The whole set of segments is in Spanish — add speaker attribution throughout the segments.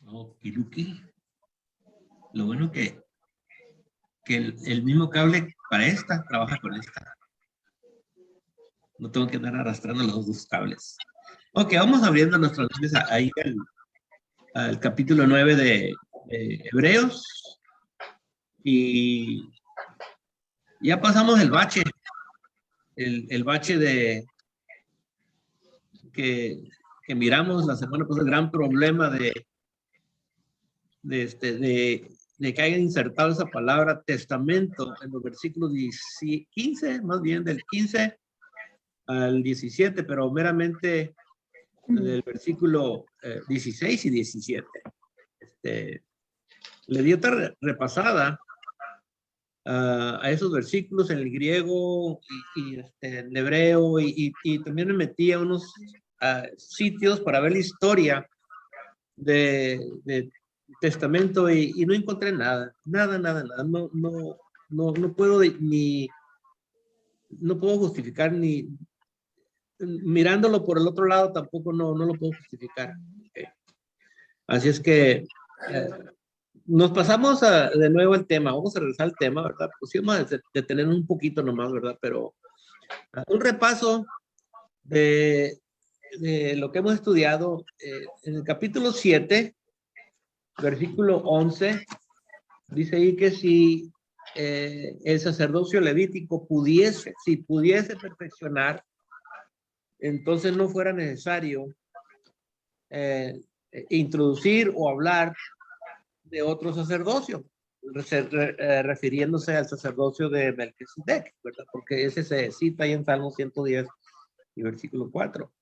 Speaker 1: Okidoki. Lo bueno que el mismo cable para esta trabaja con esta. No tengo que andar arrastrando los dos cables. Ok, vamos abriendo nuestras Biblias ahí al capítulo 9 de Hebreos. Y ya pasamos el bache. El bache que miramos la semana pasada, el gran problema de que hayan insertado esa palabra testamento en los versículos 15, más bien del 15 al 17, pero meramente del versículo 16 y 17. Le di otra repasada a esos versículos en el griego y en hebreo y también me metí a unos sitios para ver la historia de testamento y no encontré nada. No puedo no puedo justificar ni mirándolo por el otro lado tampoco no lo puedo justificar. Okay. Así es que nos pasamos de nuevo al tema. Vamos a regresar al tema, ¿verdad? Pues sí, vamos a detener un poquito nomás, ¿verdad? Pero un repaso de lo que hemos estudiado en el capítulo 7, versículo 11, dice ahí que si el sacerdocio levítico pudiese perfeccionar, entonces no fuera necesario introducir o hablar de otro sacerdocio, refiriéndose al sacerdocio de Melquisedec, ¿verdad? Porque ese se cita ahí en Salmo 110 y versículo 4.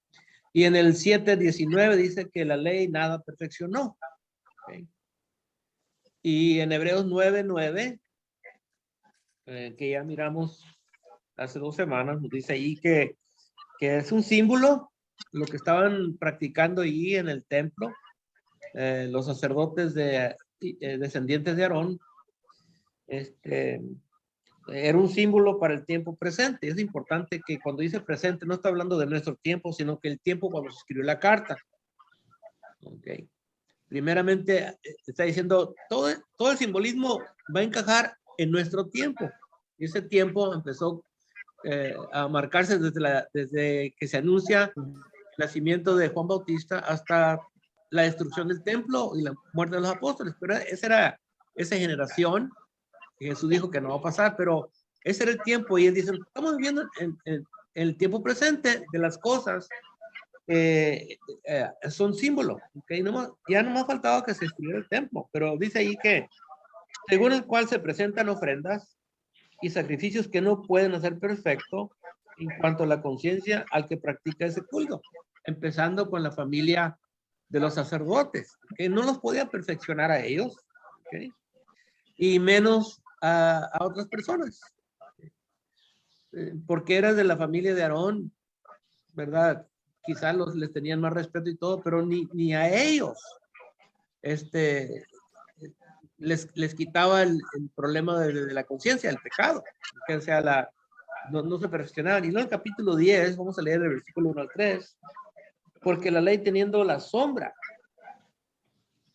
Speaker 1: Y en el 7:19 dice que la ley nada perfeccionó. ¿Okay? Y en Hebreos 9:9, que ya miramos hace 2 semanas, nos dice ahí que es un símbolo, lo que estaban practicando allí en el templo, los sacerdotes descendientes de Aarón, era un símbolo para el tiempo presente. Es importante que cuando dice presente no está hablando de nuestro tiempo, sino que el tiempo cuando se escribió la carta. Okay. Primeramente está diciendo todo el simbolismo va a encajar en nuestro tiempo. Y ese tiempo empezó a marcarse desde que se anuncia el nacimiento de Juan Bautista hasta la destrucción del templo y la muerte de los apóstoles. Pero esa era esa generación. Jesús dijo que no va a pasar, pero ese era el tiempo. Y él dice, estamos viviendo en el tiempo presente de las cosas. Son símbolos. ¿Okay? Ya no me ha faltado que se escribiera el templo, pero dice ahí que según el cual se presentan ofrendas y sacrificios que no pueden hacer perfecto en cuanto a la conciencia al que practica ese culto, empezando con la familia de los sacerdotes, que no los podía perfeccionar a ellos, ¿okay? Y menos a otras personas, porque eras de la familia de Aarón, ¿verdad? Quizás les tenían más respeto y todo, pero ni a ellos les quitaba el problema de la conciencia, el pecado, que o sea, no se perfeccionaban. Y luego el capítulo 10, vamos a leer el versículo 1 al 3, porque la ley teniendo la sombra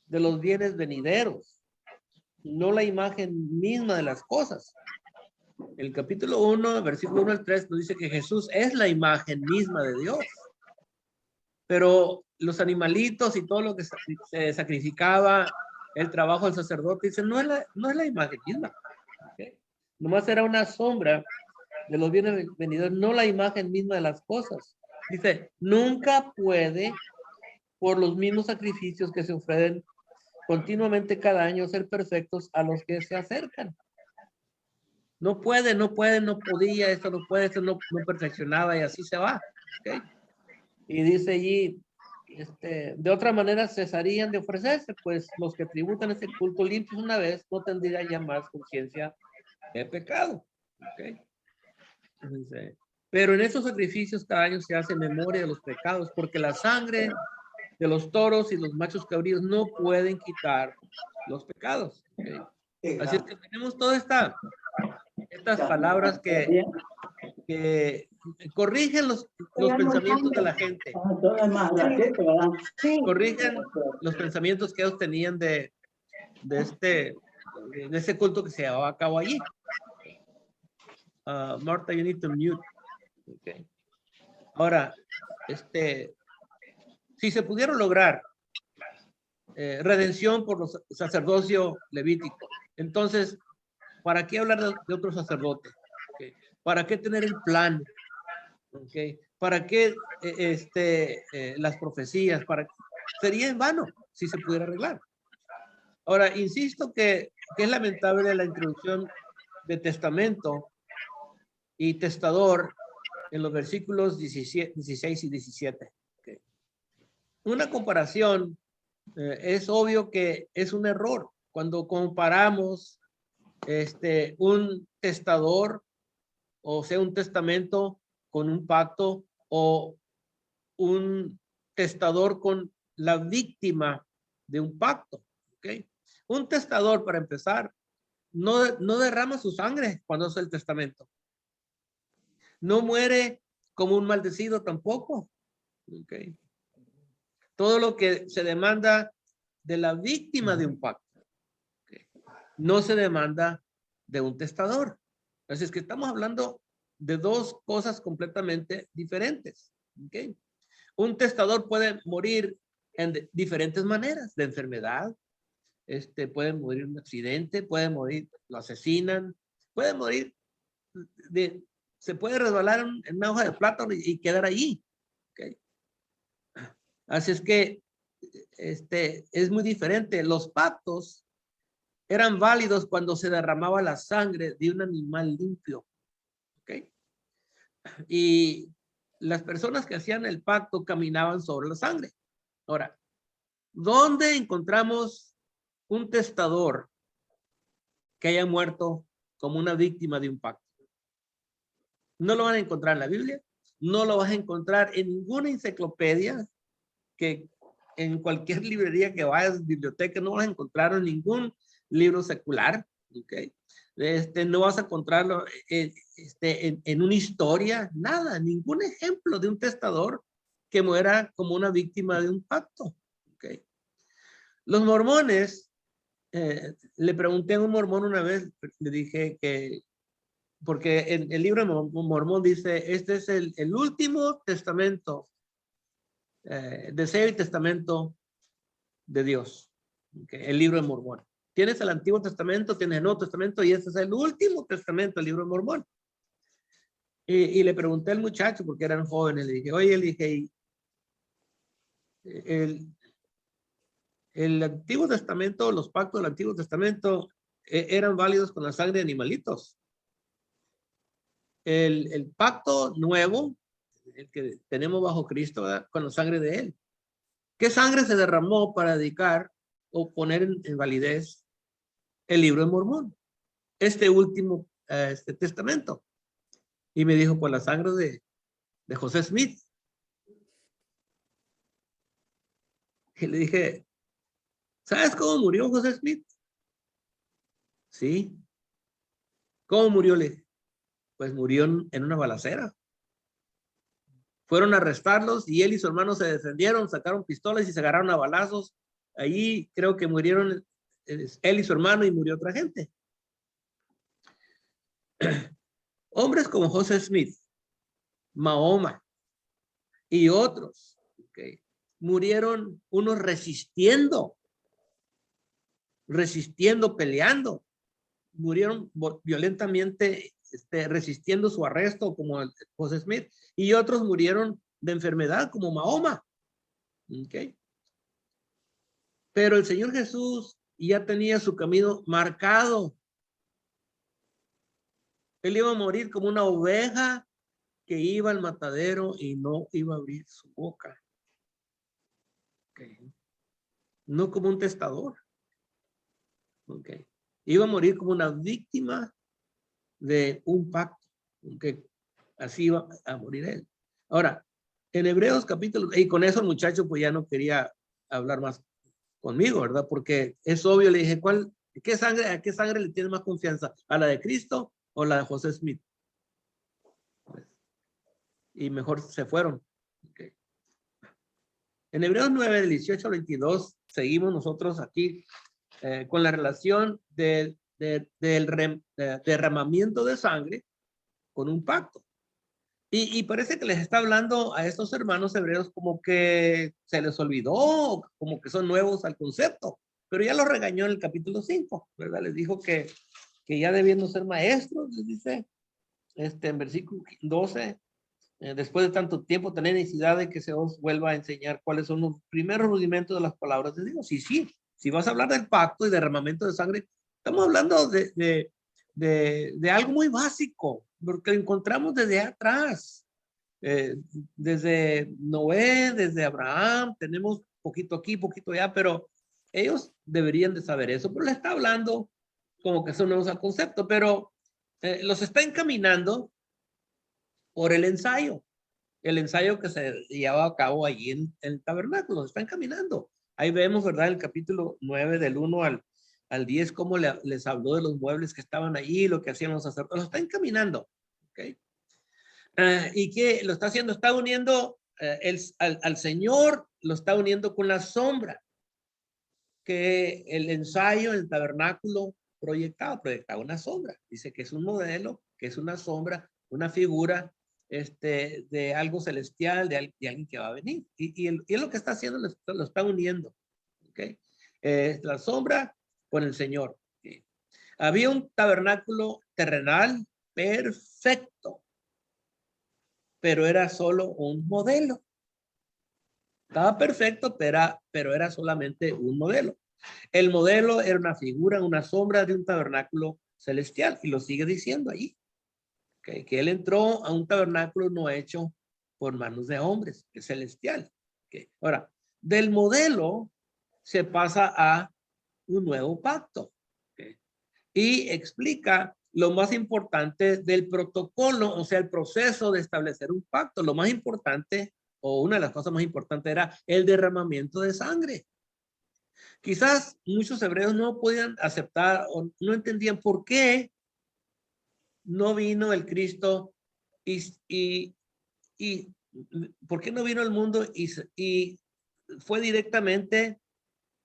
Speaker 1: de los bienes venideros, no la imagen misma de las cosas. El capítulo 1, versículo 1 al 3, nos dice que Jesús es la imagen misma de Dios. Pero los animalitos y todo lo que se sacrificaba, el trabajo del sacerdote, dice, no es la imagen misma. ¿Okay? Nomás era una sombra de los bienes venideros, no la imagen misma de las cosas. Dice, nunca puede, por los mismos sacrificios que se ofrecen continuamente cada año, ser perfectos a los que se acercan. No puede, no podía, esto no puede, esto no perfeccionaba y así se va. ¿Okay? Y dice allí, de otra manera cesarían de ofrecerse, pues los que tributan ese culto limpios una vez no tendrían ya más conciencia de pecado. ¿Okay? Entonces, pero en esos sacrificios cada año se hace memoria de los pecados, porque la sangre de los toros y los machos cabríos no pueden quitar los pecados. ¿Okay? Así es que tenemos todas estas palabras que corrigen los pensamientos de la gente. Corrigen los pensamientos que ellos tenían de ese culto que se llevaba a cabo allí. Marta, you need to mute. Okay. Ahora, si se pudieron lograr redención por los sacerdocio levítico, entonces, ¿para qué hablar de otro sacerdote? Okay. ¿Para qué tener el plan? Okay. ¿Para qué las profecías? Sería en vano si se pudiera arreglar. Ahora, insisto que es lamentable la introducción de testamento y testador en los versículos 16 y 17. Okay. Una comparación, es obvio que es un error cuando comparamos un testador, o sea, un testamento con un pacto, o un testador con la víctima de un pacto. ¿Okay? Un testador, para empezar, no derrama su sangre cuando hace el testamento. No muere como un maldecido tampoco. Okay. Todo lo que se demanda de la víctima de un pacto, okay, no se demanda de un testador. Así es que estamos hablando de dos cosas completamente diferentes. Okay. Un testador puede morir en diferentes maneras, de enfermedad, puede morir en un accidente, puede morir, lo asesinan, puede morir se puede resbalar en una hoja de plátano y quedar ahí. Okay. Así es que es muy diferente. Los pactos eran válidos cuando se derramaba la sangre de un animal limpio. Okay. Y las personas que hacían el pacto caminaban sobre la sangre. Ahora, ¿dónde encontramos un testador que haya muerto como una víctima de un pacto? No lo van a encontrar en la Biblia, no lo vas a encontrar en ninguna enciclopedia, que en cualquier librería que vayas, biblioteca, no vas a encontrar en ningún libro secular. Okay. No vas a encontrarlo en una historia, nada, ningún ejemplo de un testador que muera como una víctima de un pacto. Okay. Los mormones, le pregunté a un mormón una vez, le dije que, porque el libro de Mormón dice, este es el último testamento, deseo y testamento de Dios. Okay, el libro de Mormón. Tienes el Antiguo Testamento, tienes el Nuevo Testamento, y este es el último testamento, el libro de Mormón. Y le pregunté al muchacho, porque eran jóvenes, le dije, oye, le dije, el Antiguo Testamento, los pactos del Antiguo Testamento eran válidos con la sangre de animalitos. El pacto nuevo, el que tenemos bajo Cristo, ¿verdad? Con la sangre de él. ¿Qué sangre se derramó para dedicar o poner en validez el libro de Mormón? Este último testamento. Y me dijo, con la sangre de José Smith. Y le dije, ¿sabes cómo murió José Smith? Sí. ¿Cómo murió? Pues murió en una balacera. Fueron a arrestarlos y él y su hermano se defendieron, sacaron pistolas y se agarraron a balazos. Allí creo que murieron él y su hermano, y murió otra gente. Hombres como José Smith, Mahoma y otros, okay, murieron unos resistiendo, peleando. Murieron violentamente resistiendo su arresto, como José Smith, y otros murieron de enfermedad, como Mahoma. Okay. Pero el Señor Jesús ya tenía su camino marcado. Él iba a morir como una oveja que iba al matadero y no iba a abrir su boca. Okay. No como un testador. Okay. Iba a morir como una víctima de un pacto. Okay. Así iba a morir él. Ahora, en Hebreos capítulo, y con eso el muchacho pues ya no quería hablar más conmigo, ¿verdad? Porque es obvio, le dije, ¿a qué sangre le tiene más confianza? ¿A la de Cristo o la de José Smith? y mejor se fueron. Okay. En Hebreos 9, del 18 al 22, seguimos nosotros aquí con la relación del derramamiento de sangre con un pacto. Y parece que les está hablando a estos hermanos hebreos como que se les olvidó, como que son nuevos al concepto, pero ya los regañó en el capítulo 5, ¿verdad? Les dijo que ya debiendo ser maestros, les dice, en versículo 12, después de tanto tiempo, tener necesidad de que se os vuelva a enseñar cuáles son los primeros rudimentos de las palabras de Dios. Y sí, si vas a hablar del pacto y derramamiento de sangre, estamos hablando de algo muy básico, porque lo encontramos desde atrás, desde Noé, desde Abraham, tenemos poquito aquí, poquito allá, pero ellos deberían de saber eso, pero le está hablando como que son nuevos al concepto, pero los está encaminando por el ensayo que se llevaba a cabo allí en el tabernáculo, los está encaminando. Ahí vemos, ¿verdad? El capítulo 9 del 1 al 10, cómo les habló de los muebles que estaban allí, lo que hacían los sacerdotes, los está encaminando, ¿ok? ¿Y qué lo está haciendo? Está uniendo al Señor, lo está uniendo con la sombra que el ensayo, el tabernáculo proyectaba una sombra. Dice que es un modelo, que es una sombra, una figura de algo celestial, de alguien que va a venir. Y es lo que está haciendo, lo está uniendo. ¿Okay? La sombra con el Señor. ¿Okay? Había un tabernáculo terrenal perfecto, pero era solo un modelo. Estaba perfecto, pero era solamente un modelo. El modelo era una figura, una sombra de un tabernáculo celestial, y lo sigue diciendo ahí. Que él entró a un tabernáculo no hecho por manos de hombres, que es celestial. Ahora, del modelo se pasa a un nuevo pacto. Y explica lo más importante del protocolo, o sea, el proceso de establecer un pacto. Lo más importante, o una de las cosas más importantes, era el derramamiento de sangre. Quizás muchos hebreos no podían aceptar o no entendían por qué no vino el Cristo y por qué no vino al mundo y fue directamente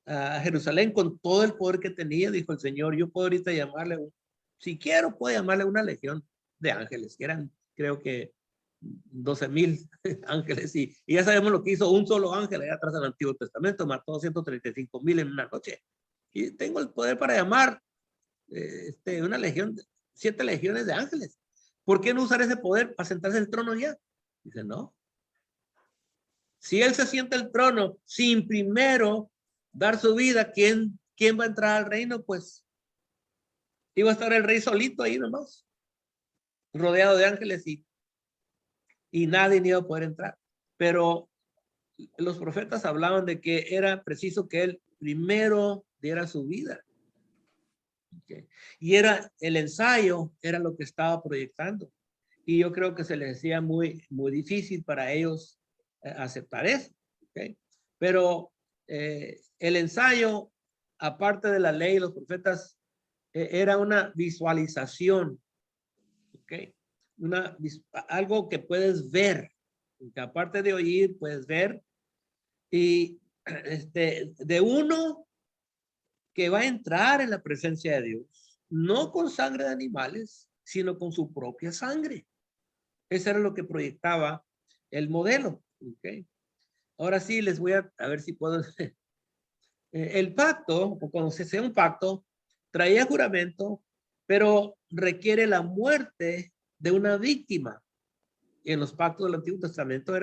Speaker 1: a Jerusalén con todo el poder que tenía. Dijo el Señor, yo puedo ahorita llamarle, si quiero, puedo llamarle una legión de ángeles, que eran, creo que 12,000 ángeles, y ya sabemos lo que hizo un solo ángel allá atrás del Antiguo Testamento, mató 135,000 en una noche. Y tengo el poder para llamar una legión, 7 legiones de ángeles. ¿Por qué no usar ese poder para sentarse en el trono ya? Dice, no. Si él se sienta el trono sin primero dar su vida, ¿quién va a entrar al reino? Pues iba a estar el rey solito ahí nomás, rodeado de ángeles, y nadie iba a poder entrar. Pero los profetas hablaban de que era preciso que él primero diera su vida. Okay. Y era el ensayo, era lo que estaba proyectando. Y yo creo que se les decía muy difícil para ellos aceptar eso. Okay. Pero el ensayo, aparte de la ley y los profetas, era una visualización. Okay. Algo que puedes ver, que aparte de oír, puedes ver. Y de uno que va a entrar en la presencia de Dios, no con sangre de animales, sino con su propia sangre. Eso era lo que proyectaba el modelo. Okay. Ahora sí, les voy a ver si puedo. El pacto, o cuando se hace un pacto, traía juramento, pero requiere la muerte de una víctima. Y en los pactos del Antiguo Testamento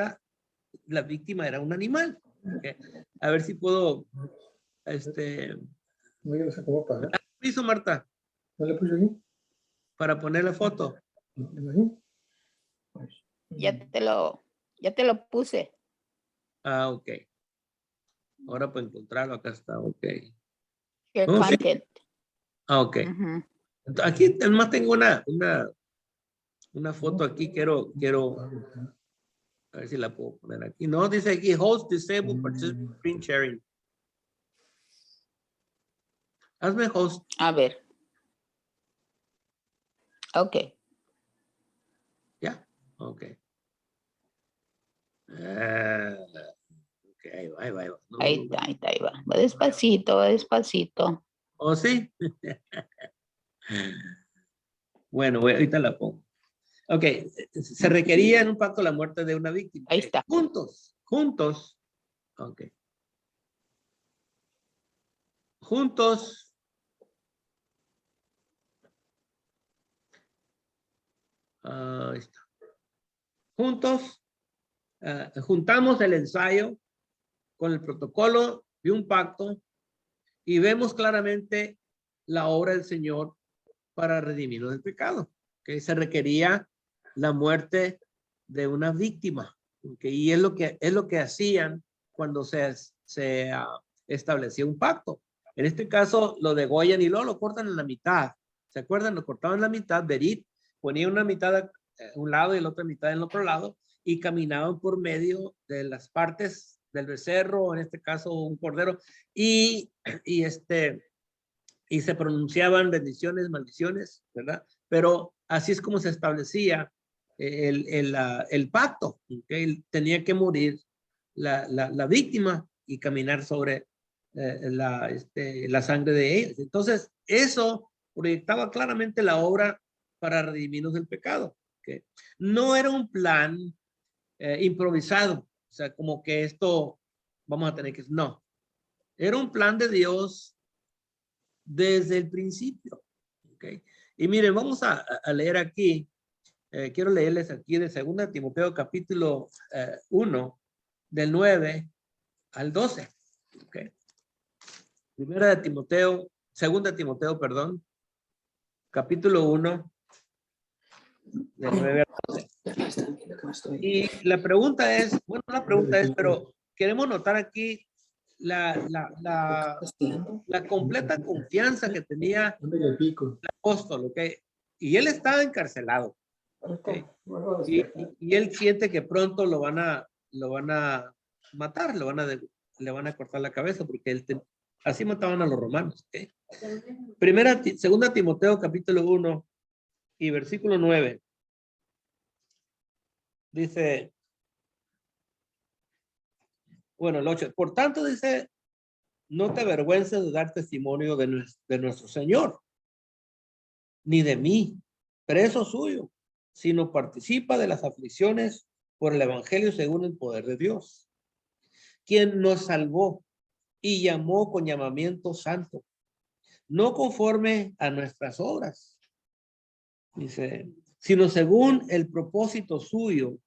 Speaker 1: la víctima era un animal. Okay. A ver si puedo,
Speaker 2: No, yo no sé cómo pagar.
Speaker 1: ¿qué hizo Marta?
Speaker 2: ¿No le puse aquí?
Speaker 1: Para poner la foto.
Speaker 3: Ya te lo puse.
Speaker 1: Ah, ok. Ahora para encontrarlo, acá está, ok.
Speaker 3: El
Speaker 1: Oh, sí.
Speaker 3: content.
Speaker 1: Ah, ok. Aquí además tengo una foto aquí, quiero a ver si la puedo poner aquí. No, dice aquí, host disabled participant screen sharing. Hazme host.
Speaker 3: A ver. Ok.
Speaker 1: Ya, ok. Ahí va, ahí va. No,
Speaker 3: Ahí está, ahí está, ahí va. Va despacito, va despacito.
Speaker 1: ¿Oh, sí? Bueno, ahorita la pongo. Ok, se requería en un pacto la muerte de una víctima.
Speaker 3: Ahí está.
Speaker 1: Juntos, ok. Juntos, ahí está. Juntos, juntamos el ensayo con el protocolo de un pacto y vemos claramente la obra del Señor para redimirnos del pecado, que se requería la muerte de una víctima, y es lo que hacían cuando se establecía un pacto. En este caso lo degollan y luego lo cortan en la mitad. ¿Se acuerdan? Lo cortaban en la mitad, Berit ponía una mitad a un lado y la otra mitad en el otro lado y caminaban por medio de las partes del becerro, en este caso un cordero, y se pronunciaban bendiciones, maldiciones, ¿verdad? Pero así es como se establecía el pacto, ¿okay? Tenía que morir la víctima y caminar sobre la sangre de ellos. Entonces, eso proyectaba claramente la obra para redimirnos del pecado. ¿Okay? No era un plan improvisado, o sea, como que esto vamos a tener que... No, era un plan de Dios desde el principio. ¿Okay? Y miren, vamos a leer aquí, quiero leerles aquí de 2 Timoteo capítulo 1, del 9 al 12. ¿Okay? Primera de Timoteo, 2 Timoteo, perdón, capítulo 1, del 9 al 12. Y la pregunta es, bueno, la pregunta es, pero queremos notar aquí la completa confianza que tenía
Speaker 2: el pico.
Speaker 1: el apóstol, ¿ok? Y él estaba encarcelado, ¿ok? Y él siente que pronto lo van a matar, le van a cortar la cabeza, porque así mataban a los romanos, ¿ok? Segunda Timoteo capítulo 1 y versículo 9. Dice, bueno, el 8, por tanto dice, no te avergüences de dar testimonio de nuestro Señor, ni de mí, preso suyo, sino participa de las aflicciones por el evangelio según el poder de Dios, quien nos salvó y llamó con llamamiento santo, no conforme a nuestras obras, dice, sino según el propósito suyo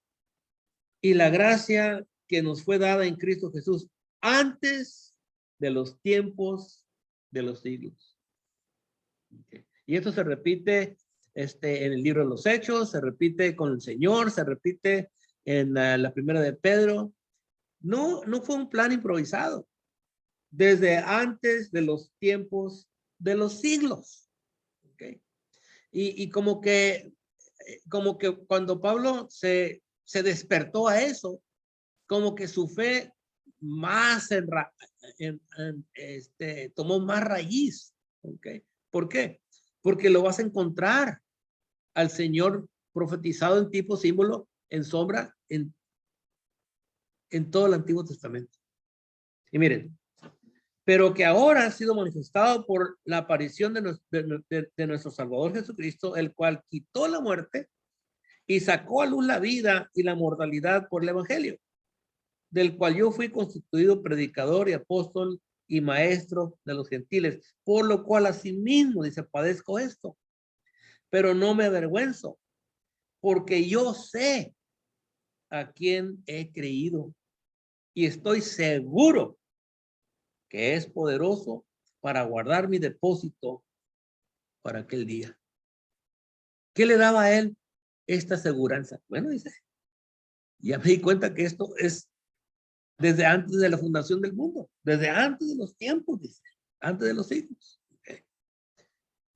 Speaker 1: y la gracia que nos fue dada en Cristo Jesús antes de los tiempos de los siglos. Okay. Y esto se repite en el libro de los Hechos, se repite con el Señor, se repite en la primera de Pedro. No fue un plan improvisado. Desde antes de los tiempos de los siglos. Okay. Y como que cuando Pablo se despertó a eso, como que su fe más tomó más raíz. Okay. ¿Por qué? Porque lo vas a encontrar al Señor profetizado en tipo, símbolo, en sombra, en todo el Antiguo Testamento. Y miren, pero que ahora ha sido manifestado por la aparición de nuestro Salvador Jesucristo, el cual quitó la muerte y sacó a luz la vida y la mortalidad por el Evangelio, del cual yo fui constituido predicador y apóstol y maestro de los gentiles, por lo cual asimismo, dice, padezco esto, pero no me avergüenzo, porque yo sé a quién he creído y estoy seguro que es poderoso para guardar mi depósito para aquel día. ¿Qué le daba a él esta aseguranza? Bueno, dice, ya me di cuenta que esto es desde antes de la fundación del mundo, desde antes de los tiempos, dice, antes de los siglos. Okay.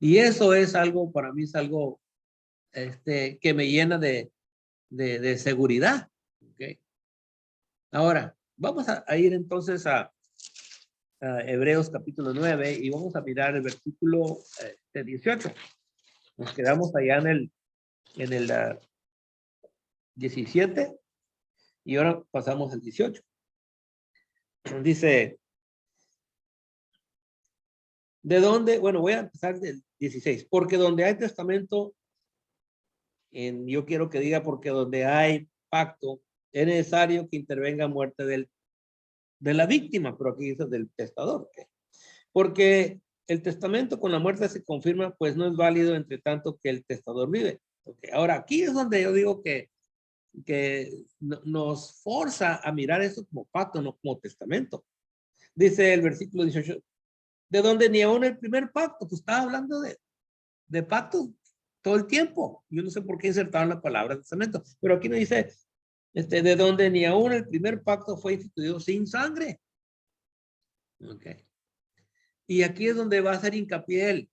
Speaker 1: Y eso es algo, para mí es algo que me llena de seguridad. Okay. Ahora, vamos a ir entonces a Hebreos capítulo 9 y vamos a mirar el versículo 18. Nos quedamos allá en el 17 y ahora pasamos al 18. Dice, ¿de dónde? Bueno, voy a empezar del 16. Porque donde hay testamento, yo quiero que diga porque donde hay pacto, es necesario que intervenga muerte de la víctima, pero aquí dice del testador. ¿Okay? Porque el testamento con la muerte se confirma, pues no es válido entre tanto que el testador vive. Okay. Ahora, aquí es donde yo digo que nos forza a mirar eso como pacto, no como testamento. Dice el versículo 18, de donde ni aún el primer pacto, pues estaba hablando de pacto todo el tiempo. Yo no sé por qué insertaron la palabra testamento, pero aquí nos dice, de donde ni aún el primer pacto fue instituido sin sangre. Okay. Y aquí es donde va a hacer hincapié él.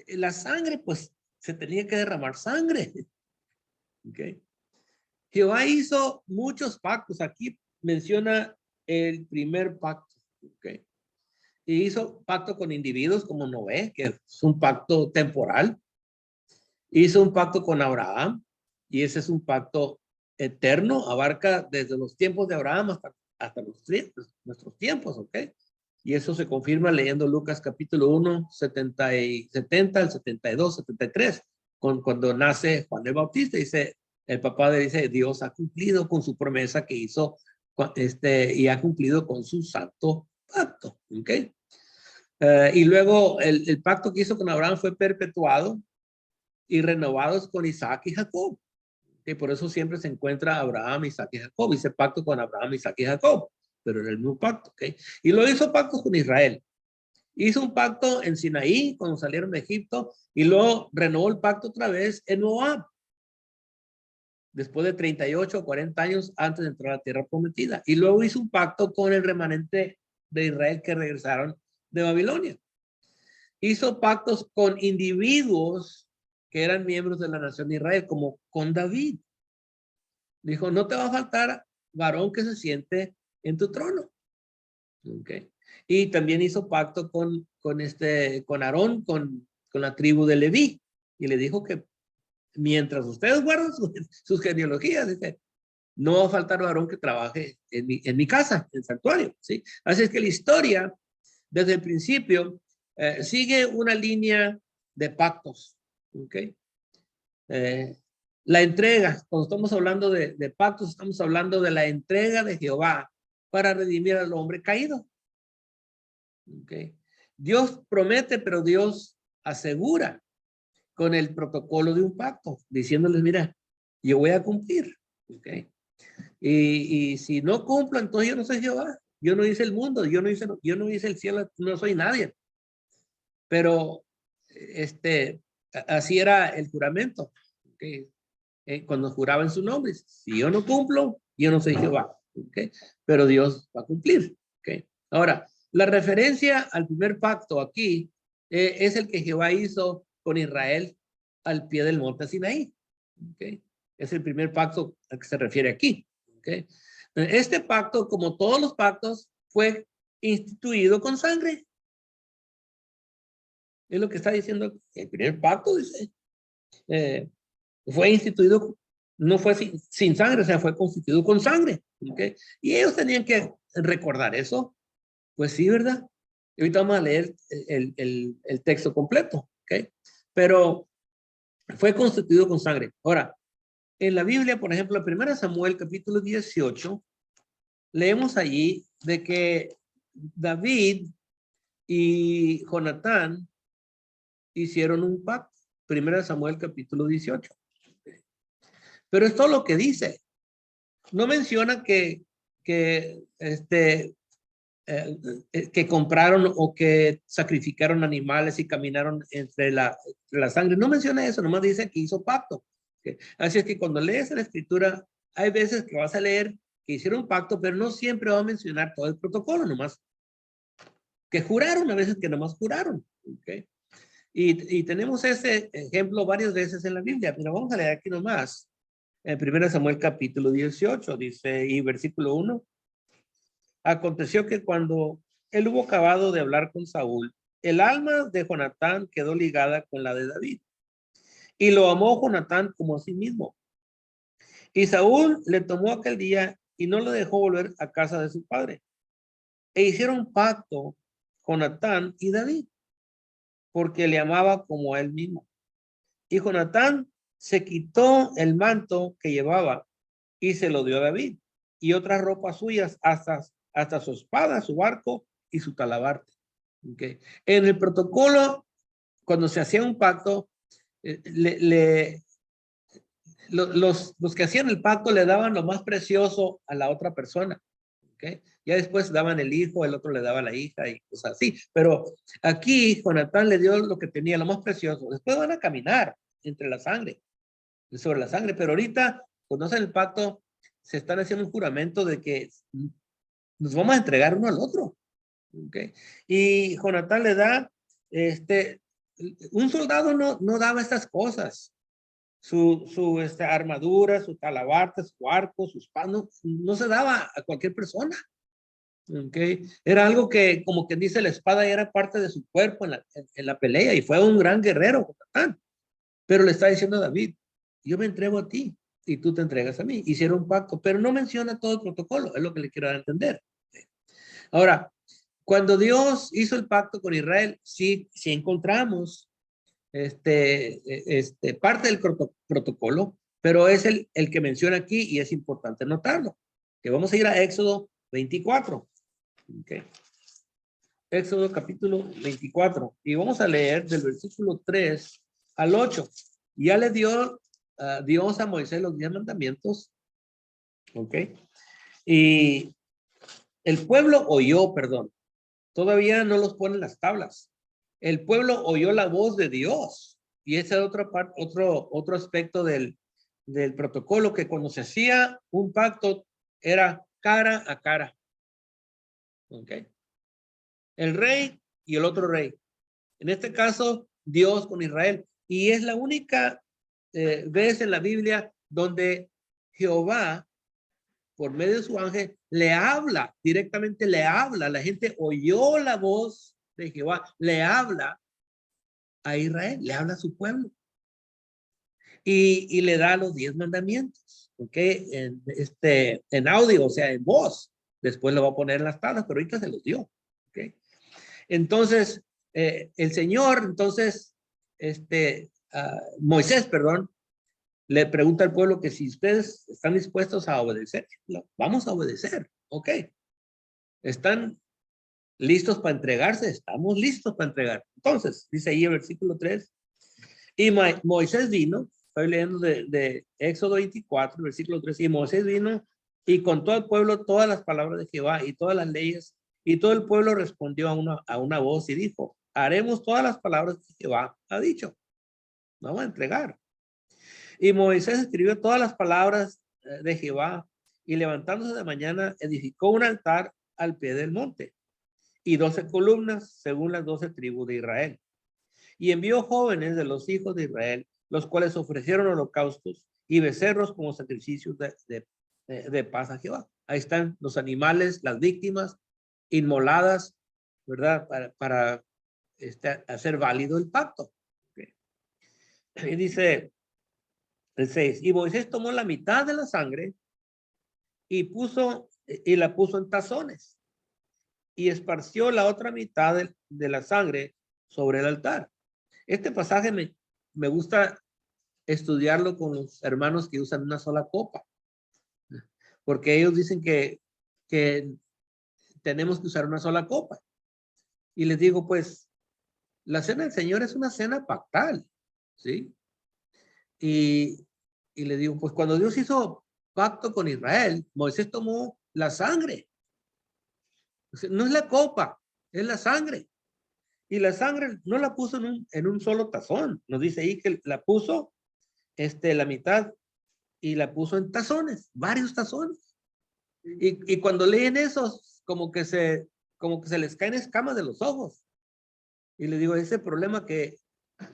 Speaker 1: La sangre, pues, se tenía que derramar sangre. Okay. Jehová hizo muchos pactos. Aquí menciona el primer pacto. Okay. Y hizo pacto con individuos como Noé, que es un pacto temporal. Hizo un pacto con Abraham, y ese es un pacto eterno, abarca desde los tiempos de Abraham hasta nuestros tiempos, ¿ok? Y eso se confirma leyendo Lucas capítulo 1, 70 al 72, 73, cuando nace Juan el Bautista. Dice, el papá dice, Dios ha cumplido con su promesa que hizo, y ha cumplido con su santo pacto, ¿ok? Y luego el pacto que hizo con Abraham fue perpetuado y renovados con Isaac y Jacob. Y por eso siempre se encuentra Abraham, Isaac y Jacob. Hice pacto con Abraham, Isaac y Jacob, pero era el mismo pacto. ¿Okay? Y lo hizo pacto con Israel. Hizo un pacto en Sinaí cuando salieron de Egipto, y luego renovó el pacto otra vez en Moab, después de 38 o 40 años antes de entrar a la tierra prometida. Y luego hizo un pacto con el remanente de Israel que regresaron de Babilonia. Hizo pactos con individuos que eran miembros de la nación de Israel, como con David. Dijo, no te va a faltar varón que se siente en tu trono. Okay. Y también hizo pacto con Aarón, con la tribu de Leví. Y le dijo que mientras ustedes guardan sus genealogías, dice, no va a faltar varón que trabaje en mi casa, en el santuario. ¿Sí? Así es que la historia, desde el principio, sigue una línea de pactos. ¿Okay? La entrega, cuando estamos hablando de pactos, estamos hablando de la entrega de Jehová para redimir al hombre caído. ¿Okay? Dios promete, pero Dios asegura con el protocolo de un pacto, diciéndoles, mira, yo voy a cumplir. ¿Okay? Y si no cumplo, entonces yo no soy Jehová. Yo no hice el mundo, yo no hice el cielo, no soy nadie. Pero así era el juramento. ¿Okay? Cuando juraba en su nombre, si yo no cumplo, yo no soy Jehová. ¿Okay? Pero Dios va a cumplir. ¿Okay? Ahora, la referencia al primer pacto aquí es el que Jehová hizo con Israel al pie del monte Sinaí. ¿Okay? Es el primer pacto al que se refiere aquí. ¿Okay? Este pacto, como todos los pactos, fue instituido con sangre. Es lo que está diciendo el primer pacto, dice. Fue instituido, no fue sin sangre, o sea, fue constituido con sangre. ¿Okay? Y ellos tenían que recordar eso. Pues sí, ¿verdad? Y ahorita vamos a leer el texto completo. ¿Okay? Pero fue constituido con sangre. Ahora, en la Biblia, por ejemplo, en 1 Samuel capítulo 18, leemos allí de que David y Jonatán hicieron un pacto. 1 Samuel capítulo 18. Pero es todo lo que dice. No menciona que compraron o que sacrificaron animales y caminaron entre la sangre. No menciona eso, nomás dice que hizo pacto. ¿Okay? Así es que cuando lees la escritura, hay veces que vas a leer que hicieron pacto, pero no siempre va a mencionar todo el protocolo, nomás que juraron, a veces que nomás juraron. ¿Okay? Y tenemos ese ejemplo varias veces en la Biblia, pero vamos a leer aquí nomás. En 1 Samuel capítulo 18, dice, y versículo 1. Aconteció que cuando él hubo acabado de hablar con Saúl, el alma de Jonatán quedó ligada con la de David. Y lo amó Jonatán como a sí mismo. Y Saúl le tomó aquel día y no lo dejó volver a casa de su padre. E hicieron pacto Jonatán y David, porque le amaba como a él mismo. Y Jonatán se quitó el manto que llevaba y se lo dio a David, y otras ropas suyas, hasta su espada, su arco y su talabarte. Okay. En el protocolo, cuando se hacía un pacto, los que hacían el pacto le daban lo más precioso a la otra persona. Okay. Ya después daban el hijo, el otro le daba la hija y cosas así. Pero aquí Jonatán le dio lo que tenía, lo más precioso. Después van a caminar entre la sangre, sobre la sangre. Pero ahorita, cuando hacen el pacto, se están haciendo un juramento de que nos vamos a entregar uno al otro. Okay. Y Jonatán le da, un soldado no daba estas cosas. Su armadura, su talabarte, su arco, sus panos, no se daba a cualquier persona. Okay. Era algo que, como quien dice, la espada era parte de su cuerpo en la pelea, y fue un gran guerrero, Jonatán. Pero le está diciendo a David, yo me entrego a ti y tú te entregas a mí. Hicieron un pacto, pero no menciona todo el protocolo, es lo que le quiero dar a entender. Ahora, cuando Dios hizo el pacto con Israel, sí encontramos parte del protocolo, pero es el que menciona aquí, y es importante notarlo. Que vamos a ir a Éxodo 24. Okay. Éxodo capítulo 24. Y vamos a leer del versículo 3 al 8. Ya le dio Dios a Moisés los 10 mandamientos. Ok. Y el pueblo oyó, perdón. Todavía no los ponen las tablas. El pueblo oyó la voz de Dios. Y ese es otro aspecto del protocolo, que cuando se hacía un pacto era cara a cara. Ok. El rey y el otro rey. En este caso, Dios con Israel. Y es la única vez en la Biblia donde Jehová, por medio de su ángel, le habla, directamente le habla. La gente oyó la voz de Jehová, le habla a Israel, le habla a su pueblo. Y le da los 10 mandamientos, ¿ok? En audio, o sea, en voz. Después lo va a poner en las tablas, pero ahorita se los dio, ¿ok? Entonces, el Señor, entonces, Moisés, perdón, le pregunta al pueblo que si ustedes están dispuestos a obedecer. Vamos a obedecer, ¿ok? ¿Están listos para entregarse? Estamos listos para entregar. Entonces, dice ahí el versículo 3, y Moisés vino, estoy leyendo de Éxodo 24, versículo 3, y Moisés vino y contó al pueblo todas las palabras de Jehová y todas las leyes, y todo el pueblo respondió a una voz y dijo, haremos todas las palabras que Jehová ha dicho. Vamos a entregar. Y Moisés escribió todas las palabras de Jehová, y levantándose de mañana edificó un altar al pie del monte y 12 columnas según las 12 tribus de Israel. Y envió jóvenes de los hijos de Israel, los cuales ofrecieron holocaustos y becerros como sacrificios de paz a Jehová. Ahí están los animales, las víctimas inmoladas, ¿verdad? Para hacer válido el pacto. Okay. Y dice el 6, y Moisés tomó la mitad de la sangre y la puso en tazones, y esparció la otra mitad de la sangre sobre el altar. Este pasaje me gusta estudiarlo con los hermanos que usan una sola copa, porque ellos dicen que tenemos que usar una sola copa. Y les digo, pues, la cena del Señor es una cena pactal, ¿sí? Y le digo, pues cuando Dios hizo pacto con Israel, Moisés tomó la sangre. O sea, no es la copa, es la sangre. Y la sangre no la puso en un solo tazón. Nos dice ahí que la puso la mitad, y la puso en tazones, varios tazones. Y cuando leen eso, como que se les caen escamas de los ojos. Y le digo, ese problema que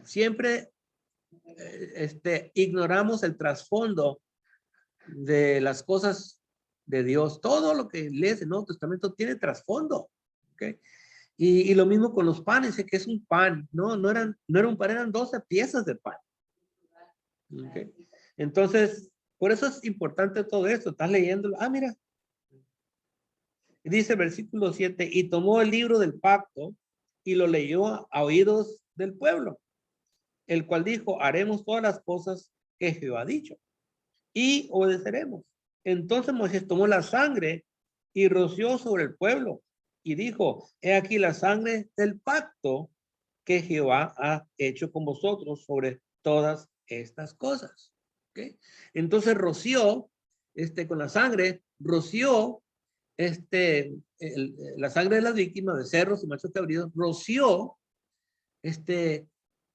Speaker 1: siempre ignoramos el trasfondo de las cosas de Dios. Todo lo que lees en el Nuevo Testamento tiene trasfondo. ¿Okay? Y lo mismo con los panes, que es un pan. No era un pan, eran 12 piezas de pan. ¿Okay? Entonces, por eso es importante todo esto. Estás leyéndolo. Ah, mira. Dice el versículo 7, y tomó el libro del pacto y lo leyó a oídos del pueblo, el cual dijo, haremos todas las cosas que Jehová ha dicho y obedeceremos. Entonces Moisés tomó la sangre y roció sobre el pueblo y dijo, he aquí la sangre del pacto que Jehová ha hecho con vosotros sobre todas estas cosas. ¿Okay? Entonces roció, con la sangre, roció, la sangre de las víctimas de cerros y machos cabríos, roció,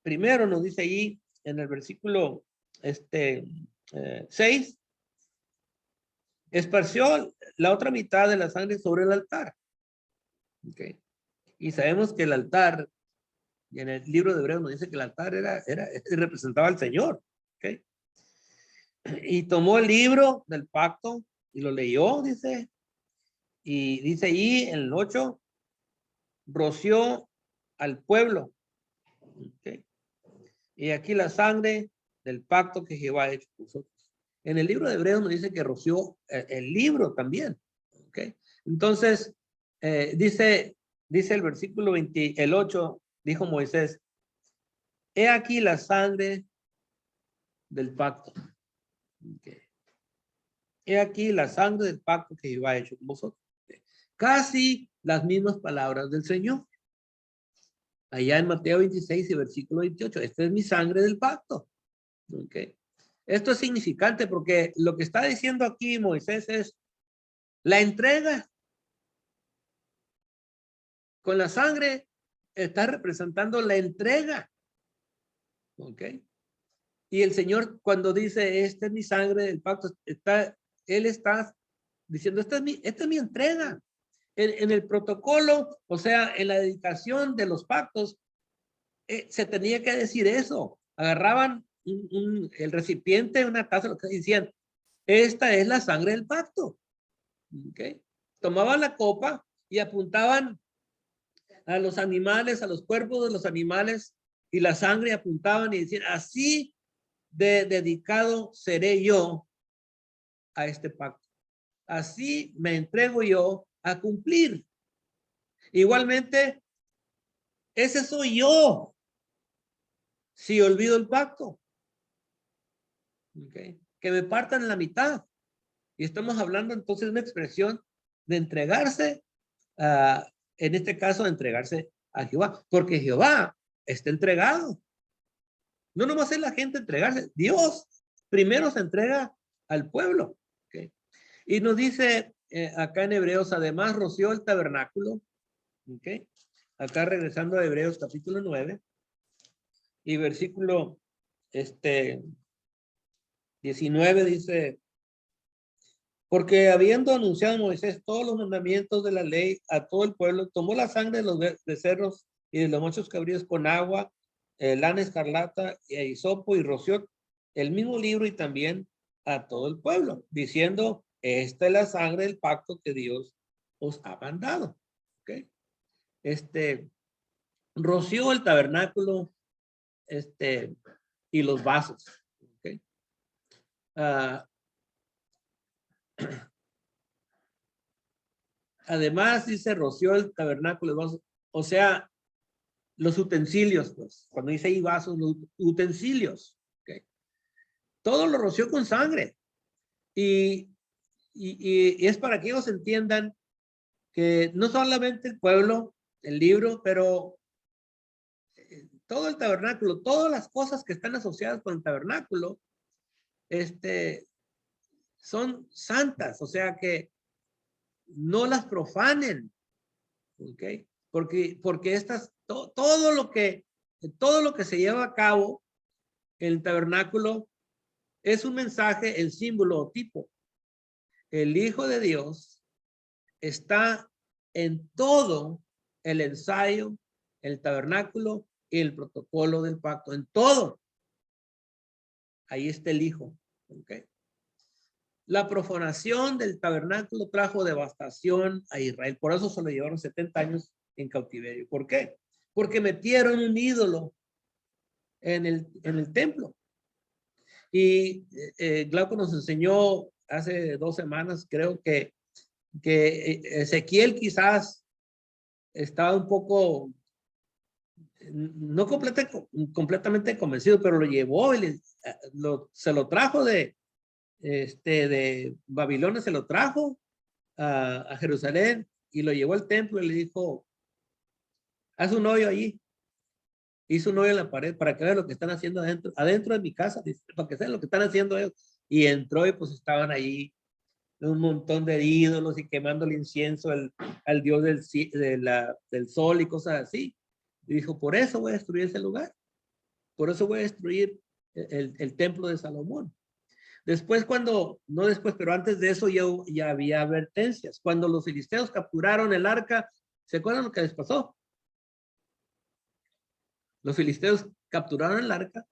Speaker 1: primero nos dice ahí en el versículo 6, esparció la otra mitad de la sangre sobre el altar. Okay. Y sabemos que el altar, y en el libro de Hebreos nos dice que el altar representaba al Señor. Okay. Y tomó el libro del pacto y lo leyó, dice. Y dice ahí en el 8, roció al pueblo. Okay. Y aquí la sangre del pacto que Jehová ha hecho con nosotros. En el libro de Hebreos nos dice que roció el libro también. Okay. Entonces, dice el versículo 20, el 8, dijo Moisés, he aquí la sangre del pacto. Okay. He aquí la sangre del pacto que Jehová ha hecho con vosotros. Okay. Casi las mismas palabras del Señor. Allá en Mateo 26 y versículo 28. Esta es mi sangre del pacto. Okay. Esto es significante porque lo que está diciendo aquí Moisés es la entrega. Con la sangre está representando la entrega. ¿Ok? Y el Señor cuando dice, esta es mi sangre del pacto, Él está diciendo, esta es mi entrega. En el protocolo, o sea, en la dedicación de los pactos, se tenía que decir eso. Agarraban el recipiente, una taza, lo que decían, esta es la sangre del pacto. ¿Ok? Tomaban la copa y apuntaban a los animales, a los cuerpos de los animales, y la sangre apuntaban y decían, así de dedicado seré yo a este pacto. Así me entrego yo a cumplir. Igualmente, ese soy yo si olvido el pacto. Okay. Que me partan en la mitad. Y estamos hablando entonces de una expresión de entregarse, en este caso, de entregarse a Jehová, porque Jehová está entregado. No nomás es la gente entregarse, Dios primero se entrega al pueblo. Okay. Y nos dice acá en Hebreos, además roció el tabernáculo. Okay. Acá regresando a Hebreos capítulo 9 y versículo 19 dice, porque habiendo anunciado Moisés todos los mandamientos de la ley a todo el pueblo, tomó la sangre de los becerros y de los machos cabríos con agua, lana escarlata y hisopo, y roció el mismo libro y también a todo el pueblo, diciendo, esta es la sangre del pacto que Dios os ha mandado. ¿Okay? Roció el tabernáculo, y los vasos. ¿Okay? Además, dice, roció el tabernáculo, vasos, o sea, los utensilios, pues, cuando dice ahí vasos, los utensilios. ¿Okay? Todo lo roció con sangre. Y es para que ellos entiendan que no solamente el pueblo, el libro, pero todo el tabernáculo, todas las cosas que están asociadas con el tabernáculo, son santas, o sea que no las profanen, ¿ok? Porque estas, todo lo que se lleva a cabo en el tabernáculo es un mensaje, el símbolo o tipo. El Hijo de Dios está en todo el ensayo, el tabernáculo y el protocolo del pacto, en todo. Ahí está el Hijo, ¿ok? La profanación del tabernáculo trajo devastación a Israel. Por eso se lo llevaron 70 años en cautiverio. ¿Por qué? Porque metieron un ídolo en el templo. Y Glauco nos enseñó hace 2 semanas, creo que que Ezequiel quizás estaba un poco, no completamente convencido, pero lo llevó y se lo trajo de Babilonia, se lo trajo a Jerusalén y lo llevó al templo y le dijo, haz un hoyo allí. Hizo un hoyo en la pared para que vean lo que están haciendo adentro de mi casa, para que vean lo que están haciendo ellos. Y entró y pues estaban ahí un montón de ídolos y quemando el incienso al dios del sol y cosas así. Y dijo, por eso voy a destruir ese lugar. Por eso voy a destruir el templo de Salomón. Después no después, pero antes de eso ya había advertencias. Cuando los filisteos capturaron el arca, ¿se acuerdan lo que les pasó? Los filisteos capturaron el arca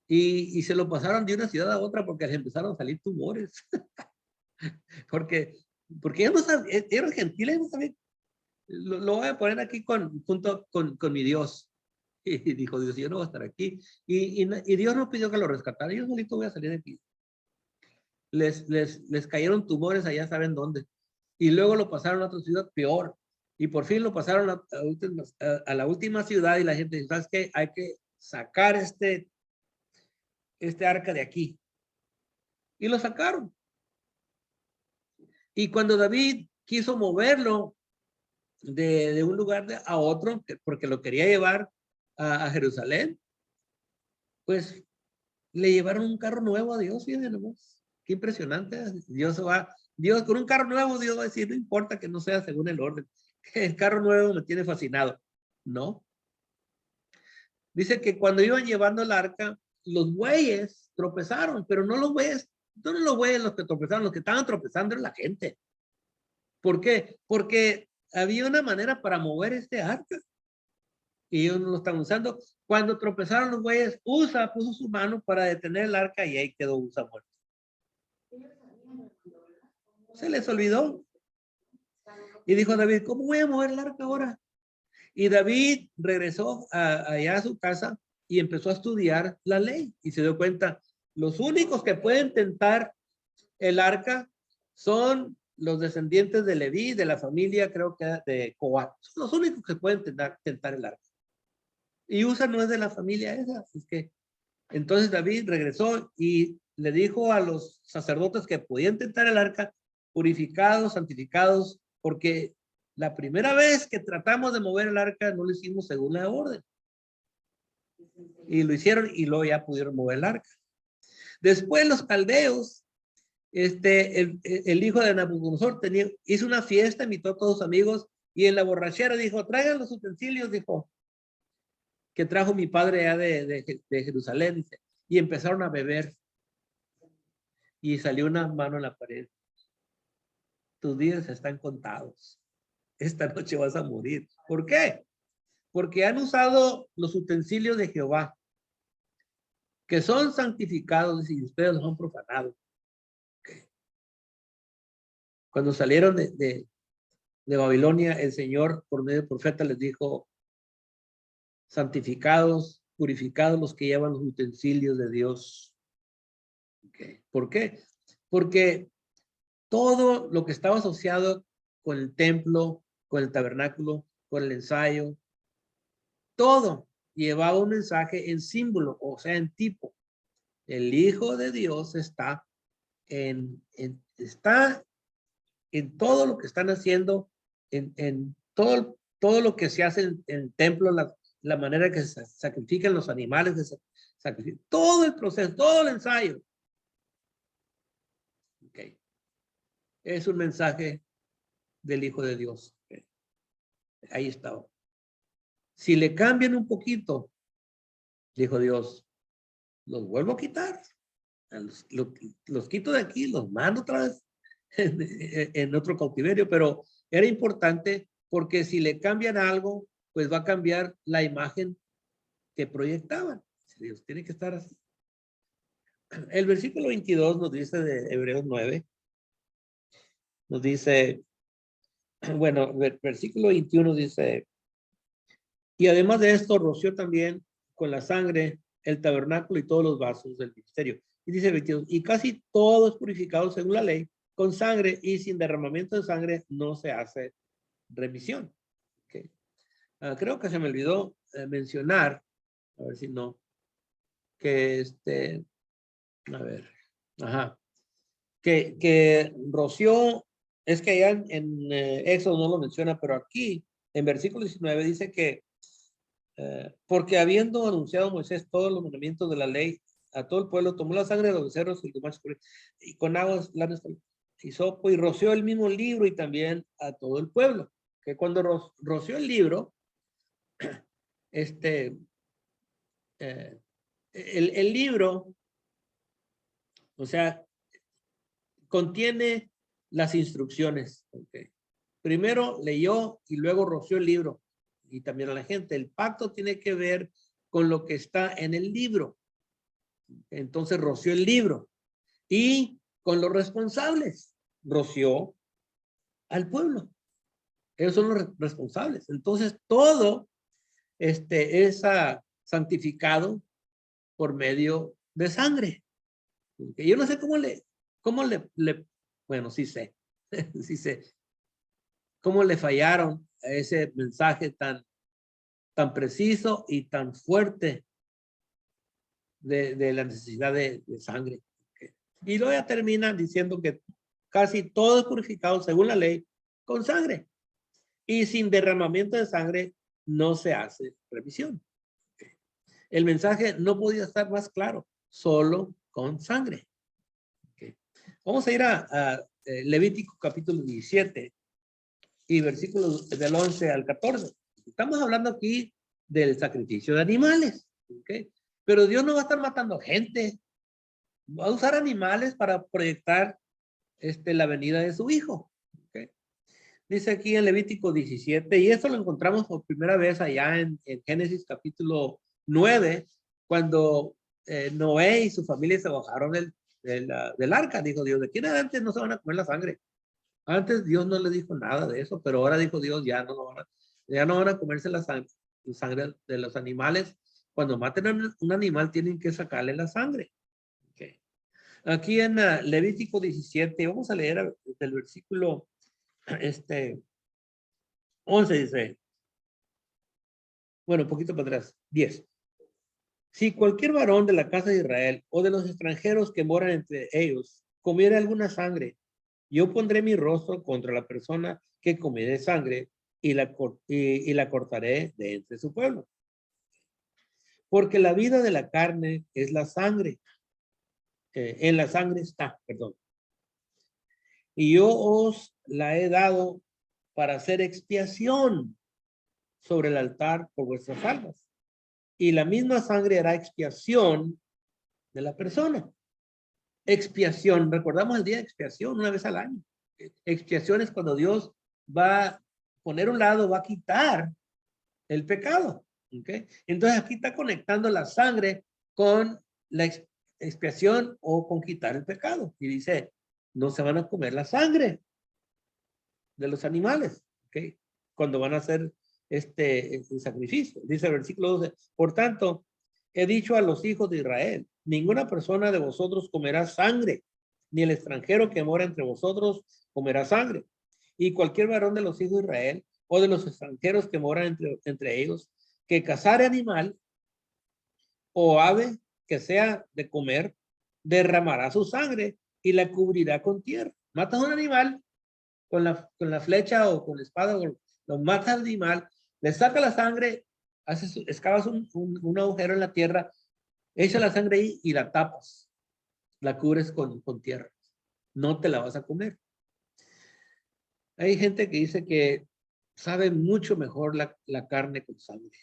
Speaker 1: y se lo pasaron de una ciudad a otra porque les empezaron a salir tumores. porque ellos no sabían, eran gentiles, no sabían. Lo voy a poner aquí junto con mi Dios. Y dijo Dios, yo no voy a estar aquí. Y Dios no pidió que lo rescatara. Yo solito voy a salir de aquí. Les cayeron tumores allá, ¿saben dónde? Y luego lo pasaron a otra ciudad peor. Y por fin lo pasaron a la última ciudad y la gente dice, ¿sabes qué? Hay que sacar este arca de aquí. Y lo sacaron. Y cuando David quiso moverlo de un lugar a otro, porque lo quería llevar a Jerusalén, pues le llevaron un carro nuevo a Dios, fíjense nomás. Qué impresionante. Dios con un carro nuevo, Dios va a decir, no importa que no sea según el orden. El carro nuevo me tiene fascinado. No. Dice que cuando iban llevando el arca, los bueyes tropezaron, pero no los bueyes los que tropezaron, los que estaban tropezando era la gente. ¿Por qué? Porque había una manera para mover este arca y ellos no lo estaban usando. Cuando tropezaron los bueyes, Usa puso su mano para detener el arca y ahí quedó Usa muerto. Se les olvidó. Y dijo David, ¿cómo voy a mover el arca ahora? Y David regresó allá a su casa y empezó a estudiar la ley. Y se dio cuenta, los únicos que pueden tentar el arca son los descendientes de Leví, de la familia, creo que de Coat. Son los únicos que pueden tentar el arca. Y Usa no es de la familia esa. Es que entonces David regresó y le dijo a los sacerdotes que podían tentar el arca, purificados, santificados, porque la primera vez que tratamos de mover el arca no lo hicimos según la orden. Y lo hicieron y luego ya pudieron mover el arca. Después los caldeos, el hijo de Nabucodonosor hizo una fiesta, invitó a todos sus amigos y en la borrachera dijo, traigan los utensilios, dijo, que trajo mi padre allá de Jerusalén, dice, y empezaron a beber. Y salió una mano en la pared. Tus días están contados. Esta noche vas a morir. ¿Por qué? Porque han usado los utensilios de Jehová, que son santificados y ustedes los han profanado. Cuando salieron de Babilonia, el Señor, por medio del profeta, les dijo, santificados, purificados los que llevan los utensilios de Dios. Okay. ¿Por qué? Porque todo lo que estaba asociado con el templo, con el tabernáculo, con el ensayo, todo llevaba un mensaje en símbolo, o sea, en tipo. El Hijo de Dios está en todo lo que están haciendo, en todo lo que se hace en el templo, la manera que se sacrifican los animales, que se sacrifican, todo el proceso, todo el ensayo. Okay. Es un mensaje del Hijo de Dios. Okay. Ahí estaba. Si le cambian un poquito, dijo Dios, los vuelvo a quitar. Los quito de aquí, los mando otra vez en otro cautiverio, pero era importante porque si le cambian algo, pues va a cambiar la imagen que proyectaban. Dios tiene que estar así. El versículo 22 nos dice de Hebreos 9, nos dice, bueno, el versículo 21 dice, y además de esto roció también con la sangre el tabernáculo y todos los vasos del ministerio. Y dice 22, y casi todo es purificado según la ley, con sangre, y sin derramamiento de sangre no se hace remisión. Okay. Creo que se me olvidó mencionar, a ver si no, que a ver, ajá, que roció, es que allá en Éxodo no lo menciona, pero aquí en versículo 19 dice que porque habiendo anunciado Moisés todos los mandamientos de la ley a todo el pueblo, tomó la sangre de los becerros y demás y con aguas, hisopo, y roció el mismo libro y también a todo el pueblo. Que cuando roció el libro, el libro, o sea, contiene las instrucciones. Okay. Primero leyó y luego roció el libro y también a la gente. El pacto tiene que ver con lo que está en el libro. Entonces roció el libro y con los responsables roció al pueblo. Ellos son los responsables. Entonces todo es santificado por medio de sangre. Yo no sé bueno, sí sé, sí sé, cómo le fallaron a ese mensaje tan preciso y tan fuerte de la necesidad de sangre. Y luego ya termina diciendo que casi todo es purificado según la ley con sangre. Y sin derramamiento de sangre no se hace remisión. El mensaje no podía estar más claro, solo con sangre. Vamos a ir a Levítico capítulo 17 y versículos del 11 al 14. Estamos hablando aquí del sacrificio de animales. ¿Okay? Pero Dios no va a estar matando gente. Va a usar animales para proyectar la venida de su hijo. ¿Okay? Dice aquí en Levítico 17, y esto lo encontramos por primera vez allá en Génesis capítulo 9, cuando Noé y su familia se bajaron del arca. Dijo Dios, de aquí en adelante no se van a comer la sangre. Antes Dios no le dijo nada de eso, pero ahora dijo Dios, ya no van a comerse la sangre de los animales. Cuando maten a un animal tienen que sacarle la sangre. Okay. Aquí en Levítico 17, vamos a leer del versículo 11, dice, bueno, un poquito para atrás, 10. Si cualquier varón de la casa de Israel o de los extranjeros que moran entre ellos comiera alguna sangre, yo pondré mi rostro contra la persona que comiere sangre y la cortaré de entre su pueblo. Porque la vida de la carne es la sangre. En la sangre está, perdón. Y yo os la he dado para hacer expiación sobre el altar por vuestras almas. Y la misma sangre hará expiación de la persona. Expiación, recordamos el día de expiación una vez al año. Expiación es cuando Dios va a poner un lado, va a quitar el pecado. ¿Okay? Entonces aquí está conectando la sangre con la expiación o con quitar el pecado. Y dice, no se van a comer la sangre de los animales. ¿Okay? Cuando van a hacer el sacrificio. Dice el versículo 12, por tanto, he dicho a los hijos de Israel, ninguna persona de vosotros comerá sangre, ni el extranjero que mora entre vosotros comerá sangre. Y cualquier varón de los hijos de Israel o de los extranjeros que moran entre ellos, que cazare animal o ave que sea de comer, derramará su sangre y la cubrirá con tierra. Matas un animal con la flecha o con la espada, lo matas al animal, le saca la sangre, excavas un agujero en la tierra, echa la sangre ahí y la tapas, la cubres con tierra. No te la vas a comer. Hay gente que dice que sabe mucho mejor la carne con sangre.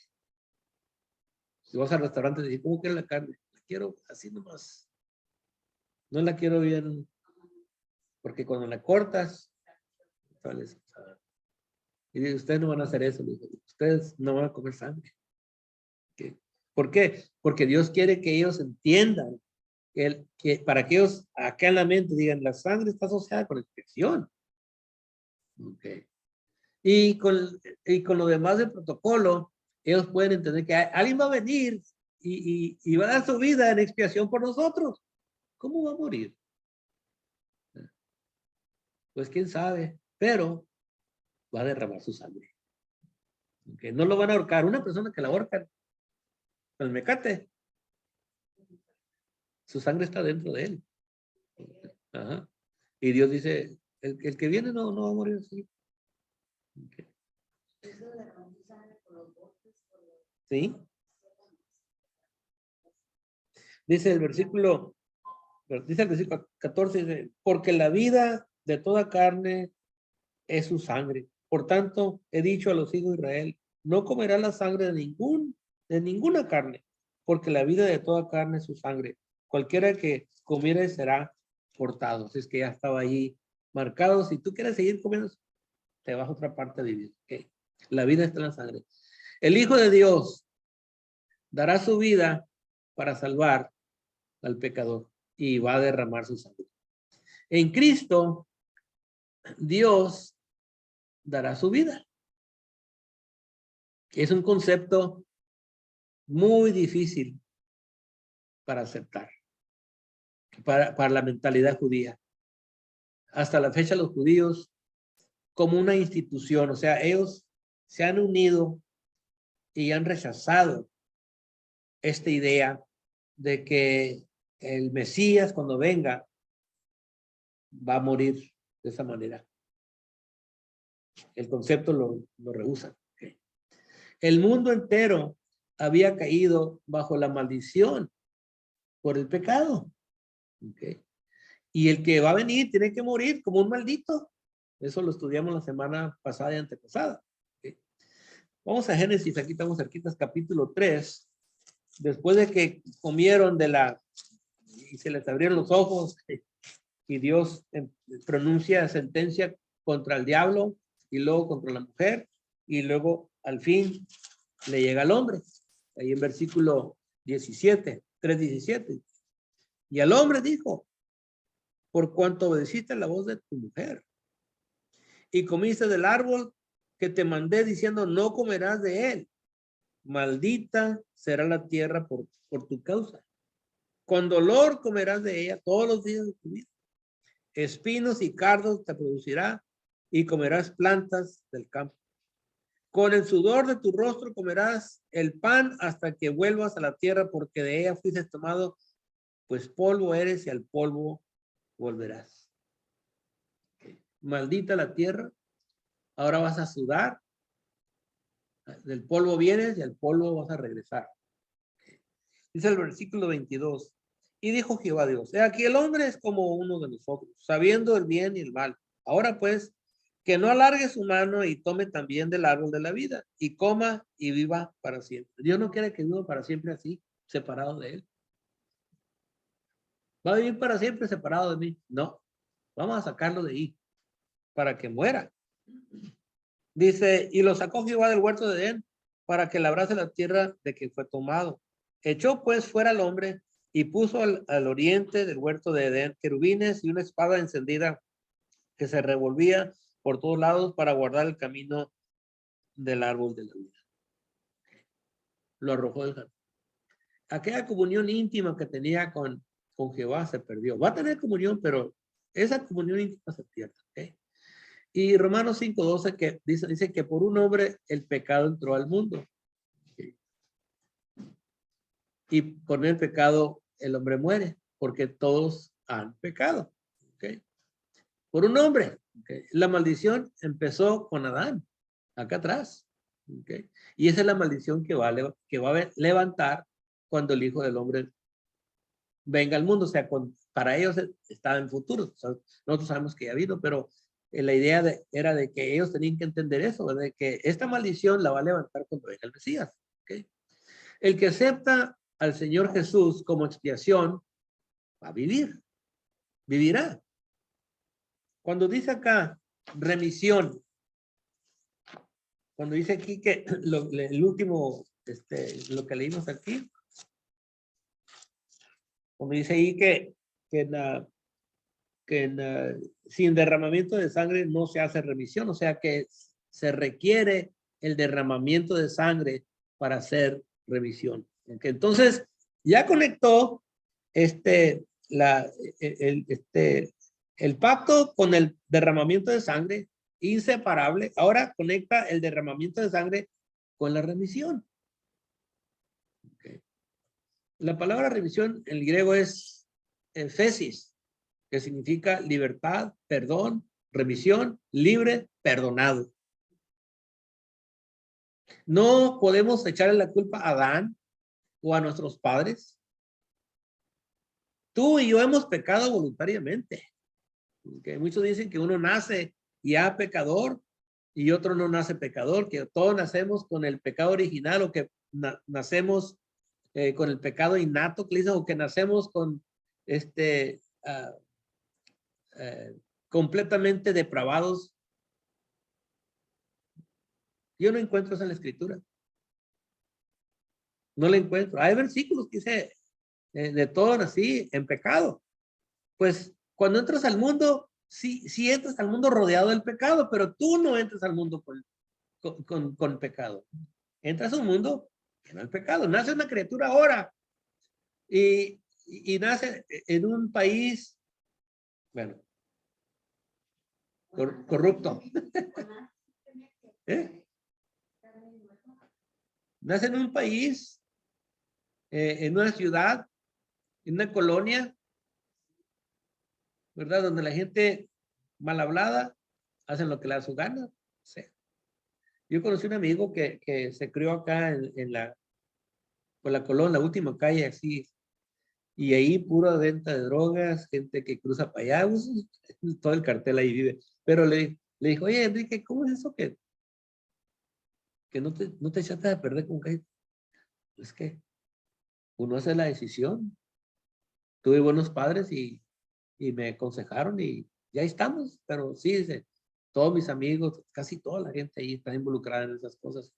Speaker 1: Si vas al restaurante y dices, ¿cómo quieres la carne? La quiero así nomás. No la quiero bien, porque cuando la cortas, sales. Y ustedes no van a hacer eso. Ustedes no van a comer sangre. ¿Okay? ¿Por qué? Porque Dios quiere que ellos entiendan que para que ellos acá en la mente digan, la sangre está asociada con expiación. Okay. Y con lo demás del protocolo, ellos pueden entender que alguien va a venir y va a dar su vida en expiación por nosotros. ¿Cómo va a morir? Pues quién sabe, pero va a derramar su sangre. Okay. No lo van a ahorcar. Una persona que la ahorcan con el mecate, su sangre está dentro de él. Ajá. Y Dios dice, el que viene no va a morir así. Okay. ¿Sí? Dice el versículo 14, dice, porque la vida de toda carne es su sangre. Por tanto, he dicho a los hijos de Israel, no comerá la sangre de ninguna carne, porque la vida de toda carne es su sangre. Cualquiera que comiere será cortado. Así es que ya estaba ahí marcado. Si tú quieres seguir comiendo, te vas a otra parte a vivir. Okay. La vida está en la sangre. El Hijo de Dios dará su vida para salvar al pecador y va a derramar su sangre. En Cristo, Dios dará su vida. Es un concepto muy difícil para aceptar, para la mentalidad judía. Hasta la fecha los judíos, como una institución, o sea, ellos se han unido y han rechazado esta idea de que el Mesías cuando venga va a morir de esa manera. El concepto lo rehusan. Okay. El mundo entero había caído bajo la maldición por el pecado. Okay. Y el que va a venir tiene que morir como un maldito. Eso lo estudiamos la semana pasada y antepasada. Okay. Vamos a Génesis, aquí estamos cerquitas, capítulo 3. Después de que comieron y se les abrieron los ojos y Dios pronuncia sentencia contra el diablo y luego contra la mujer y luego al fin le llega al hombre. Ahí en versículo 17, 3:17. Y al hombre dijo, por cuanto obedeciste la voz de tu mujer y comiste del árbol que te mandé diciendo no comerás de él, maldita será la tierra por tu causa. Con dolor comerás de ella todos los días de tu vida. Espinos y cardos te producirá y comerás plantas del campo. Con el sudor de tu rostro comerás el pan hasta que vuelvas a la tierra, porque de ella fuiste tomado, pues polvo eres y al polvo volverás. Maldita la tierra, ahora vas a sudar, del polvo vienes y al polvo vas a regresar. Dice el versículo 22. Y dijo Jehová Dios, he aquí el hombre es como uno de nosotros, sabiendo el bien y el mal. Ahora pues, que no alargue su mano y tome también del árbol de la vida, y coma y viva para siempre. Dios no quiere que viva para siempre así, separado de él. ¿Va a vivir para siempre separado de mí? No, vamos a sacarlo de ahí, para que muera. Dice, y lo sacó Jehová del huerto de Edén, para que labrase la tierra de que fue tomado. Echó pues fuera al hombre, y puso al oriente del huerto de Edén querubines y una espada encendida que se revolvía por todos lados para guardar el camino del árbol de la vida. Lo arrojó del jardín. Aquella comunión íntima que tenía con Jehová se perdió. Va a tener comunión, pero esa comunión íntima se pierde. ¿Okay? Y Romanos 5:12 que dice que por un hombre el pecado entró al mundo. ¿Okay? Y por el pecado el hombre muere, porque todos han pecado. ¿Okay? Por un hombre. ¿Okay? La maldición empezó con Adán, acá atrás. ¿Okay? Y esa es la maldición que va a levantar cuando el Hijo del Hombre venga al mundo. O sea, para ellos estaba en futuro. O sea, nosotros sabemos que ya vino, pero la idea era de que ellos tenían que entender eso, de que esta maldición la va a levantar cuando venga el Mesías. ¿Okay? El que acepta al Señor Jesús como expiación va a vivir, vivirá. Cuando dice acá remisión, cuando dice aquí que el último, lo que leímos aquí, cuando dice ahí que sin derramamiento de sangre no se hace remisión, o sea que se requiere el derramamiento de sangre para hacer remisión. ¿Okay? Entonces, ya conectó El pacto con el derramamiento de sangre, inseparable. Ahora conecta el derramamiento de sangre con la remisión. Okay. La palabra remisión en el griego es phesis, que significa libertad, perdón, remisión, libre, perdonado. No podemos echarle la culpa a Adán o a nuestros padres. Tú y yo hemos pecado voluntariamente. Okay. Muchos dicen que uno nace ya pecador y otro no nace pecador, que todos nacemos con el pecado original o que nacemos con el pecado innato, que dicen, o que nacemos con completamente depravados. Yo no encuentro eso en la escritura. No lo encuentro. Hay versículos que dice de todo nací en pecado. Pues cuando entras al mundo, sí entras al mundo rodeado del pecado, pero tú no entras al mundo con pecado. Entras a un mundo lleno del pecado. Nace una criatura ahora y nace en un país, bueno, corrupto. Nace en un país, en una ciudad, en una colonia, ¿verdad? Donde la gente mal hablada hacen lo que le da su gana. Sí. Yo conocí un amigo que se crió acá por la colonia, la última calle, así, y ahí pura venta de drogas, gente que cruza para allá, todo el cartel ahí vive. Pero le dijo, oye, Enrique, ¿cómo es eso que no te echaste a perder con que? Es que uno hace la decisión. Tuve buenos padres y me aconsejaron y ya estamos, pero sí, dice, todos mis amigos, casi toda la gente ahí está involucrada en esas cosas,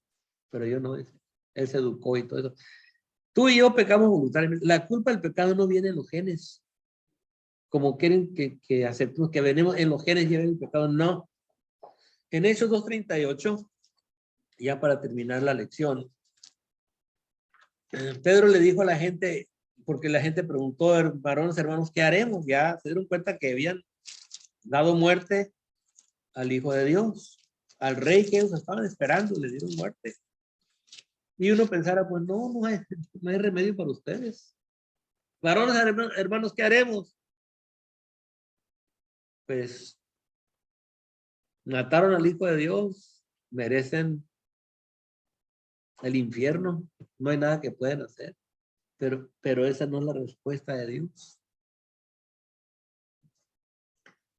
Speaker 1: pero yo no, dice, él se educó y todo eso. Tú y yo pecamos voluntariamente. La culpa del pecado no viene en los genes, como quieren que aceptemos que venimos en los genes lleven el pecado, no. En Hechos 2:38, ya para terminar la lección, Pedro le dijo a la gente, porque la gente preguntó, varones, hermanos, ¿qué haremos? Ya se dieron cuenta que habían dado muerte al Hijo de Dios, al Rey que ellos estaban esperando, le dieron muerte. Y uno pensara, pues no hay remedio para ustedes. Varones, hermanos, ¿qué haremos? Pues mataron al Hijo de Dios, merecen el infierno, no hay nada que pueden hacer. Pero esa no es la respuesta de Dios.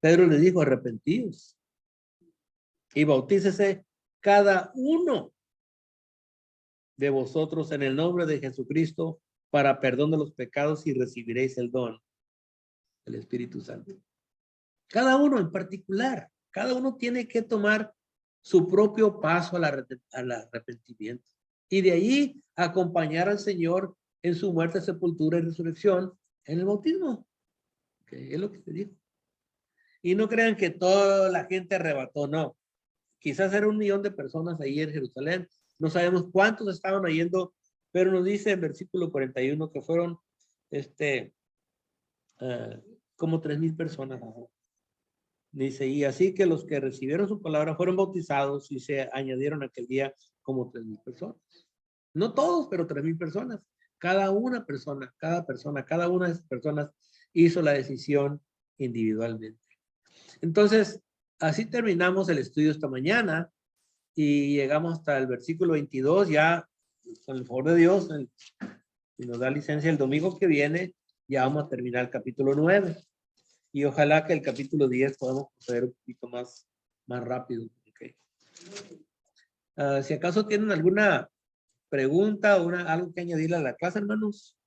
Speaker 1: Pedro le dijo, arrepentidos y bautícese cada uno de vosotros en el nombre de Jesucristo para perdón de los pecados y recibiréis el don del Espíritu Santo. Cada uno en particular, cada uno tiene que tomar su propio paso al arrepentimiento y de ahí acompañar al Señor en su muerte, sepultura y resurrección en el bautismo. Okay, es lo que te digo. Y no crean que toda la gente arrebató, no. Quizás era 1 millón de personas ahí en Jerusalén. No sabemos cuántos estaban oyendo, pero nos dice en versículo 41 que fueron como 3,000 personas. Dice, y así que los que recibieron su palabra fueron bautizados y se añadieron aquel día como 3,000 personas. No todos, pero 3,000 personas. Cada una de esas personas hizo la decisión individualmente. Entonces, así terminamos el estudio esta mañana y llegamos hasta el versículo 22, ya con el favor de Dios, si nos da licencia el domingo que viene, ya vamos a terminar el capítulo 9. Y ojalá que el capítulo 10 podamos proceder un poquito más rápido. Okay. Si acaso tienen alguna pregunta o algo que añadirle a la clase, hermanos.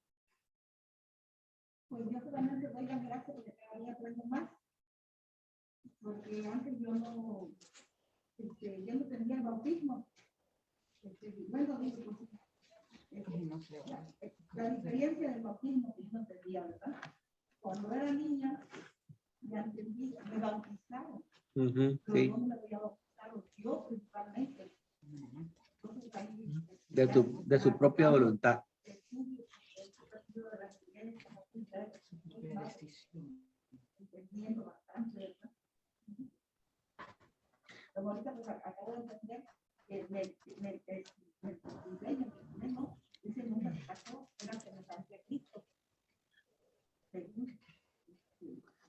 Speaker 4: Pues yo solamente doy las gracias porque cada día aprendo más. Porque antes yo no tenía el bautismo. Bueno, la diferencia del bautismo que yo no entendía, ¿verdad? Cuando era niña, ya entendí, me bautizaron.
Speaker 1: Sí.
Speaker 4: No me había bautizado yo principalmente. Entonces, ahí,
Speaker 1: de su propia voluntad.
Speaker 4: Entendiendo bastante. Pero ahorita pues acabo de entender que no, ese nunca se casó, era semejante a Cristo.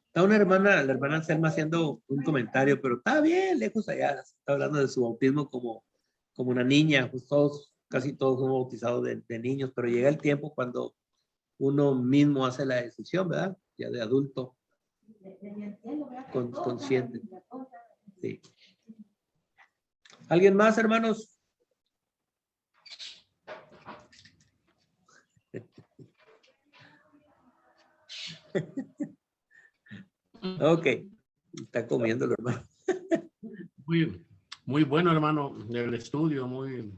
Speaker 1: Está una hermana, la hermana Selma haciendo un comentario, pero está bien lejos allá. Está hablando de su bautismo como una niña. Pues todos, casi todos somos bautizados de niños, pero llega el tiempo cuando uno mismo hace la decisión, ¿verdad? Ya de adulto. Consciente. Sí. ¿Alguien más, hermanos? Ok. Está comiendo el hermano.
Speaker 5: Muy bueno, hermano, el estudio, muy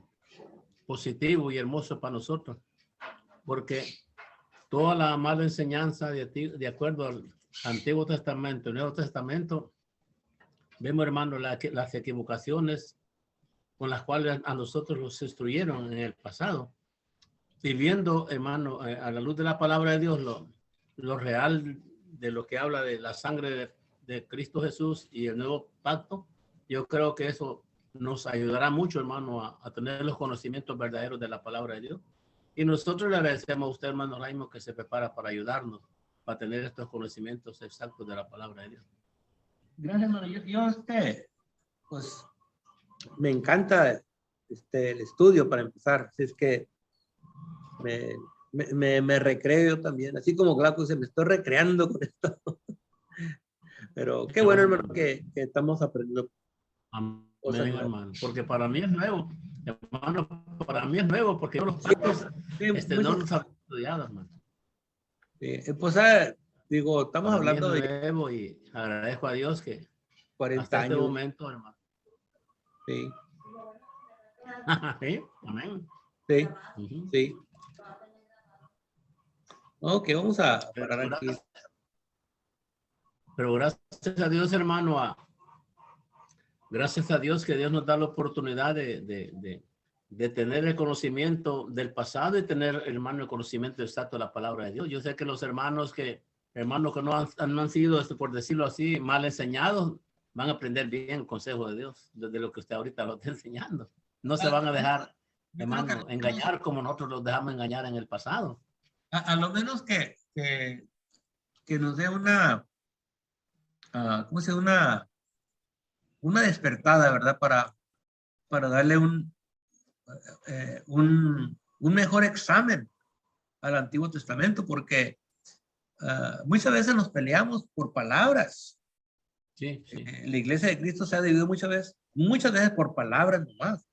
Speaker 5: positivo y hermoso para nosotros, porque toda la mala enseñanza de acuerdo al Antiguo Testamento y Nuevo Testamento, vemos, hermano, las equivocaciones con las cuales a nosotros nos instruyeron en el pasado. Y viendo, hermano, a la luz de la palabra de Dios, lo real de lo que habla de la sangre de Cristo Jesús y el nuevo pacto, yo creo que eso nos ayudará mucho, hermano, a tener los conocimientos verdaderos de la palabra de Dios. Y nosotros le agradecemos a usted, hermano Raimo, que se prepara para ayudarnos, para tener estos conocimientos exactos de la palabra de Dios.
Speaker 1: Gracias, hermano. Yo pues, me encanta el estudio para empezar. Así es que me recreo también. Así como Glauco se me estoy recreando con esto. Pero qué bueno, hermano, que estamos aprendiendo.
Speaker 5: Amén, hermano. Porque para mí es nuevo. Hermano, para mí es nuevo porque yo los pactos no los había estudiado, hermano.
Speaker 1: Pues, digo, estamos
Speaker 5: Para
Speaker 1: hablando
Speaker 5: mí es
Speaker 1: de
Speaker 5: nuevo y agradezco a Dios que
Speaker 1: 40
Speaker 5: hasta
Speaker 1: años.
Speaker 5: este momento, hermano.
Speaker 1: Sí.
Speaker 5: Sí, amén.
Speaker 1: Sí,
Speaker 5: Uh-huh.
Speaker 1: sí. Ok, vamos a parar aquí.
Speaker 5: Pero gracias a Dios, hermano, gracias a Dios que Dios nos da la oportunidad de tener el conocimiento del pasado y tener, hermano, el conocimiento exacto de la palabra de Dios. Yo sé que los hermanos que no han sido, por decirlo así, mal enseñados, van a aprender bien el consejo de Dios, desde lo que usted ahorita lo está enseñando. No se van a dejar, hermano, engañar como nosotros los dejamos engañar en el pasado.
Speaker 1: A lo menos que nos dé una, ¿cómo se llama? Una despertada, ¿verdad? Para darle un mejor examen al Antiguo Testamento, porque muchas veces nos peleamos por palabras.
Speaker 5: Sí, sí.
Speaker 1: La Iglesia de Cristo se ha dividido muchas veces por palabras nomás.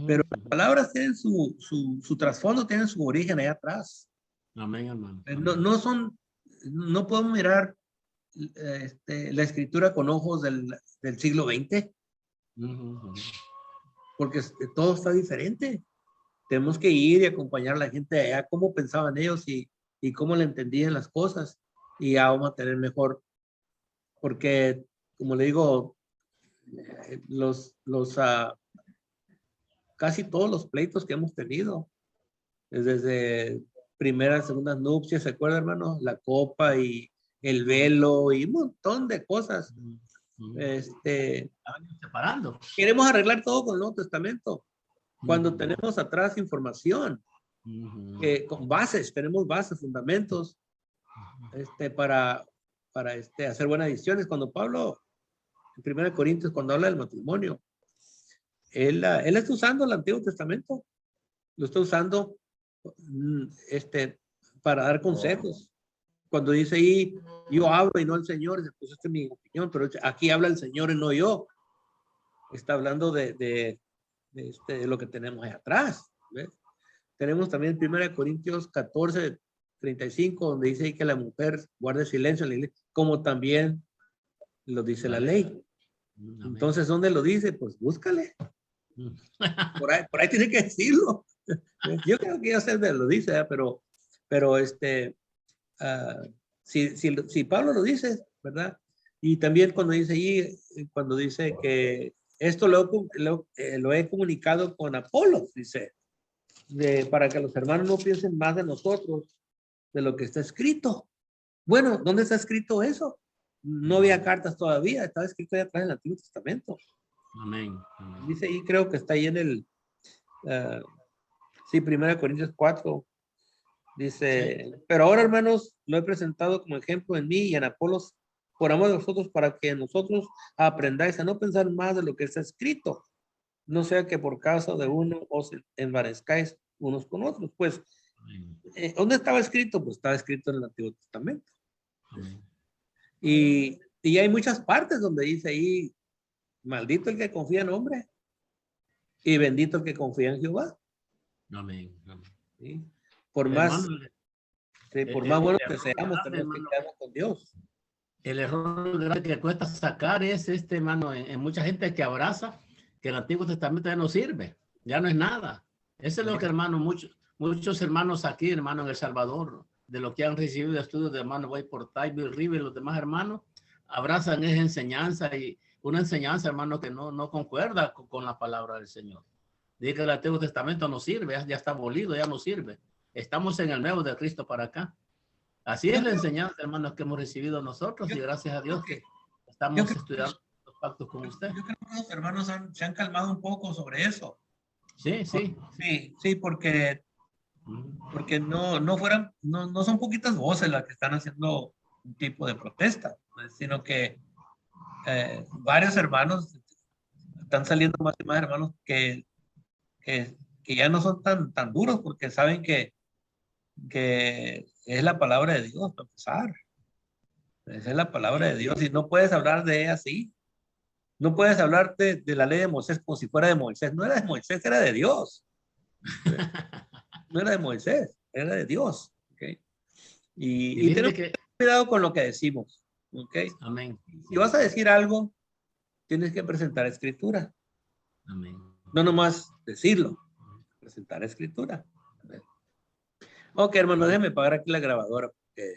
Speaker 1: Pero las palabras tienen su trasfondo, tienen su origen allá atrás.
Speaker 5: Amén, hermano.
Speaker 1: No podemos mirar la escritura con ojos del siglo XX, porque todo está diferente. Tenemos que ir y acompañar a la gente allá, cómo pensaban ellos y cómo le entendían las cosas, y ya vamos a tener mejor, porque, como le digo, casi todos los pleitos que hemos tenido, desde primeras, segundas nupcias, ¿se acuerda, hermano? La copa y el velo y un montón de cosas.
Speaker 5: Separando.
Speaker 1: Queremos arreglar todo con el Nuevo Testamento, cuando tenemos atrás información, con bases, tenemos bases, fundamentos, para hacer buenas decisiones. Cuando Pablo, en 1 Corintios, cuando habla del matrimonio, él está usando el Antiguo Testamento, lo está usando para dar consejos. Cuando dice ahí, yo hablo y no el Señor, pues esta es mi opinión, pero aquí habla el Señor y no yo. Está hablando de lo que tenemos ahí atrás. ¿Ves? Tenemos también 1 Corintios 14, 35, donde dice que la mujer guarde silencio en la iglesia, como también lo dice la ley. Entonces, ¿dónde lo dice? Pues búscale. Por ahí tiene que decirlo. Yo creo que ya sé dónde lo dice, pero si Pablo lo dice, ¿verdad? Y también cuando dice que esto lo he comunicado con Apolo, dice, para que los hermanos no piensen más de nosotros de lo que está escrito. Bueno, ¿dónde está escrito eso? No había cartas todavía, estaba escrito allá atrás en el Antiguo Testamento.
Speaker 5: Amén. Amén.
Speaker 1: Dice ahí, creo que está ahí en el, sí, 1 Corintios 4. Dice, pero ahora, hermanos, lo he presentado como ejemplo en mí y en Apolos, por amor de vosotros, para que nosotros aprendáis a no pensar más de lo que está escrito, no sea que por causa de uno os envanezcáis unos con otros. Pues,
Speaker 5: Amén.
Speaker 1: ¿dónde estaba escrito? Pues estaba escrito en el Antiguo Testamento.
Speaker 5: Amén.
Speaker 1: Y hay muchas partes donde dice ahí, maldito el que confía en hombre y bendito el que confía en Jehová.
Speaker 5: Amén. Amén.
Speaker 1: ¿Sí? Por más,
Speaker 5: Hermano,
Speaker 1: sí, por más buenos que
Speaker 5: error
Speaker 1: seamos,
Speaker 5: grande,
Speaker 1: tenemos que
Speaker 5: hermano,
Speaker 1: quedarnos con Dios.
Speaker 5: el error grande que cuesta sacar es hermano, en mucha gente que abraza que el Antiguo Testamento ya no sirve, ya no es nada. Eso es lo que, hermano, muchos hermanos aquí, hermano, en El Salvador, de lo que han recibido estudios de hermano Way por Bill River y los demás hermanos, abrazan esa enseñanza y una enseñanza, hermano, que no concuerda con la palabra del Señor. Dice que el Antiguo Testamento no sirve, ya está abolido, ya no sirve. Estamos en el Nuevo de Cristo para acá. Así es la enseñanza, hermanos, que hemos recibido nosotros y gracias a Dios que estamos estudiando los pactos con usted.
Speaker 1: Yo creo que los hermanos se han calmado un poco sobre eso.
Speaker 5: Sí, sí.
Speaker 1: Sí, porque no son poquitas voces las que están haciendo un tipo de protesta, pues, sino que varios hermanos están saliendo más y más hermanos que ya no son tan duros porque saben que es la palabra de Dios para empezar. Esa es la palabra de Dios y no puedes hablar de ella así. No puedes hablar de la ley de Moisés como si fuera de Moisés. No era de Moisés, era de Dios. No era de Moisés, era de Dios. ¿Okay? Y tenemos que tener cuidado con lo que decimos. ¿Okay?
Speaker 5: Amén.
Speaker 1: Si vas a decir algo, tienes que presentar escritura.
Speaker 5: Amén.
Speaker 1: No nomás decirlo, presentar escritura. Ok, hermano, déjeme pagar aquí la grabadora porque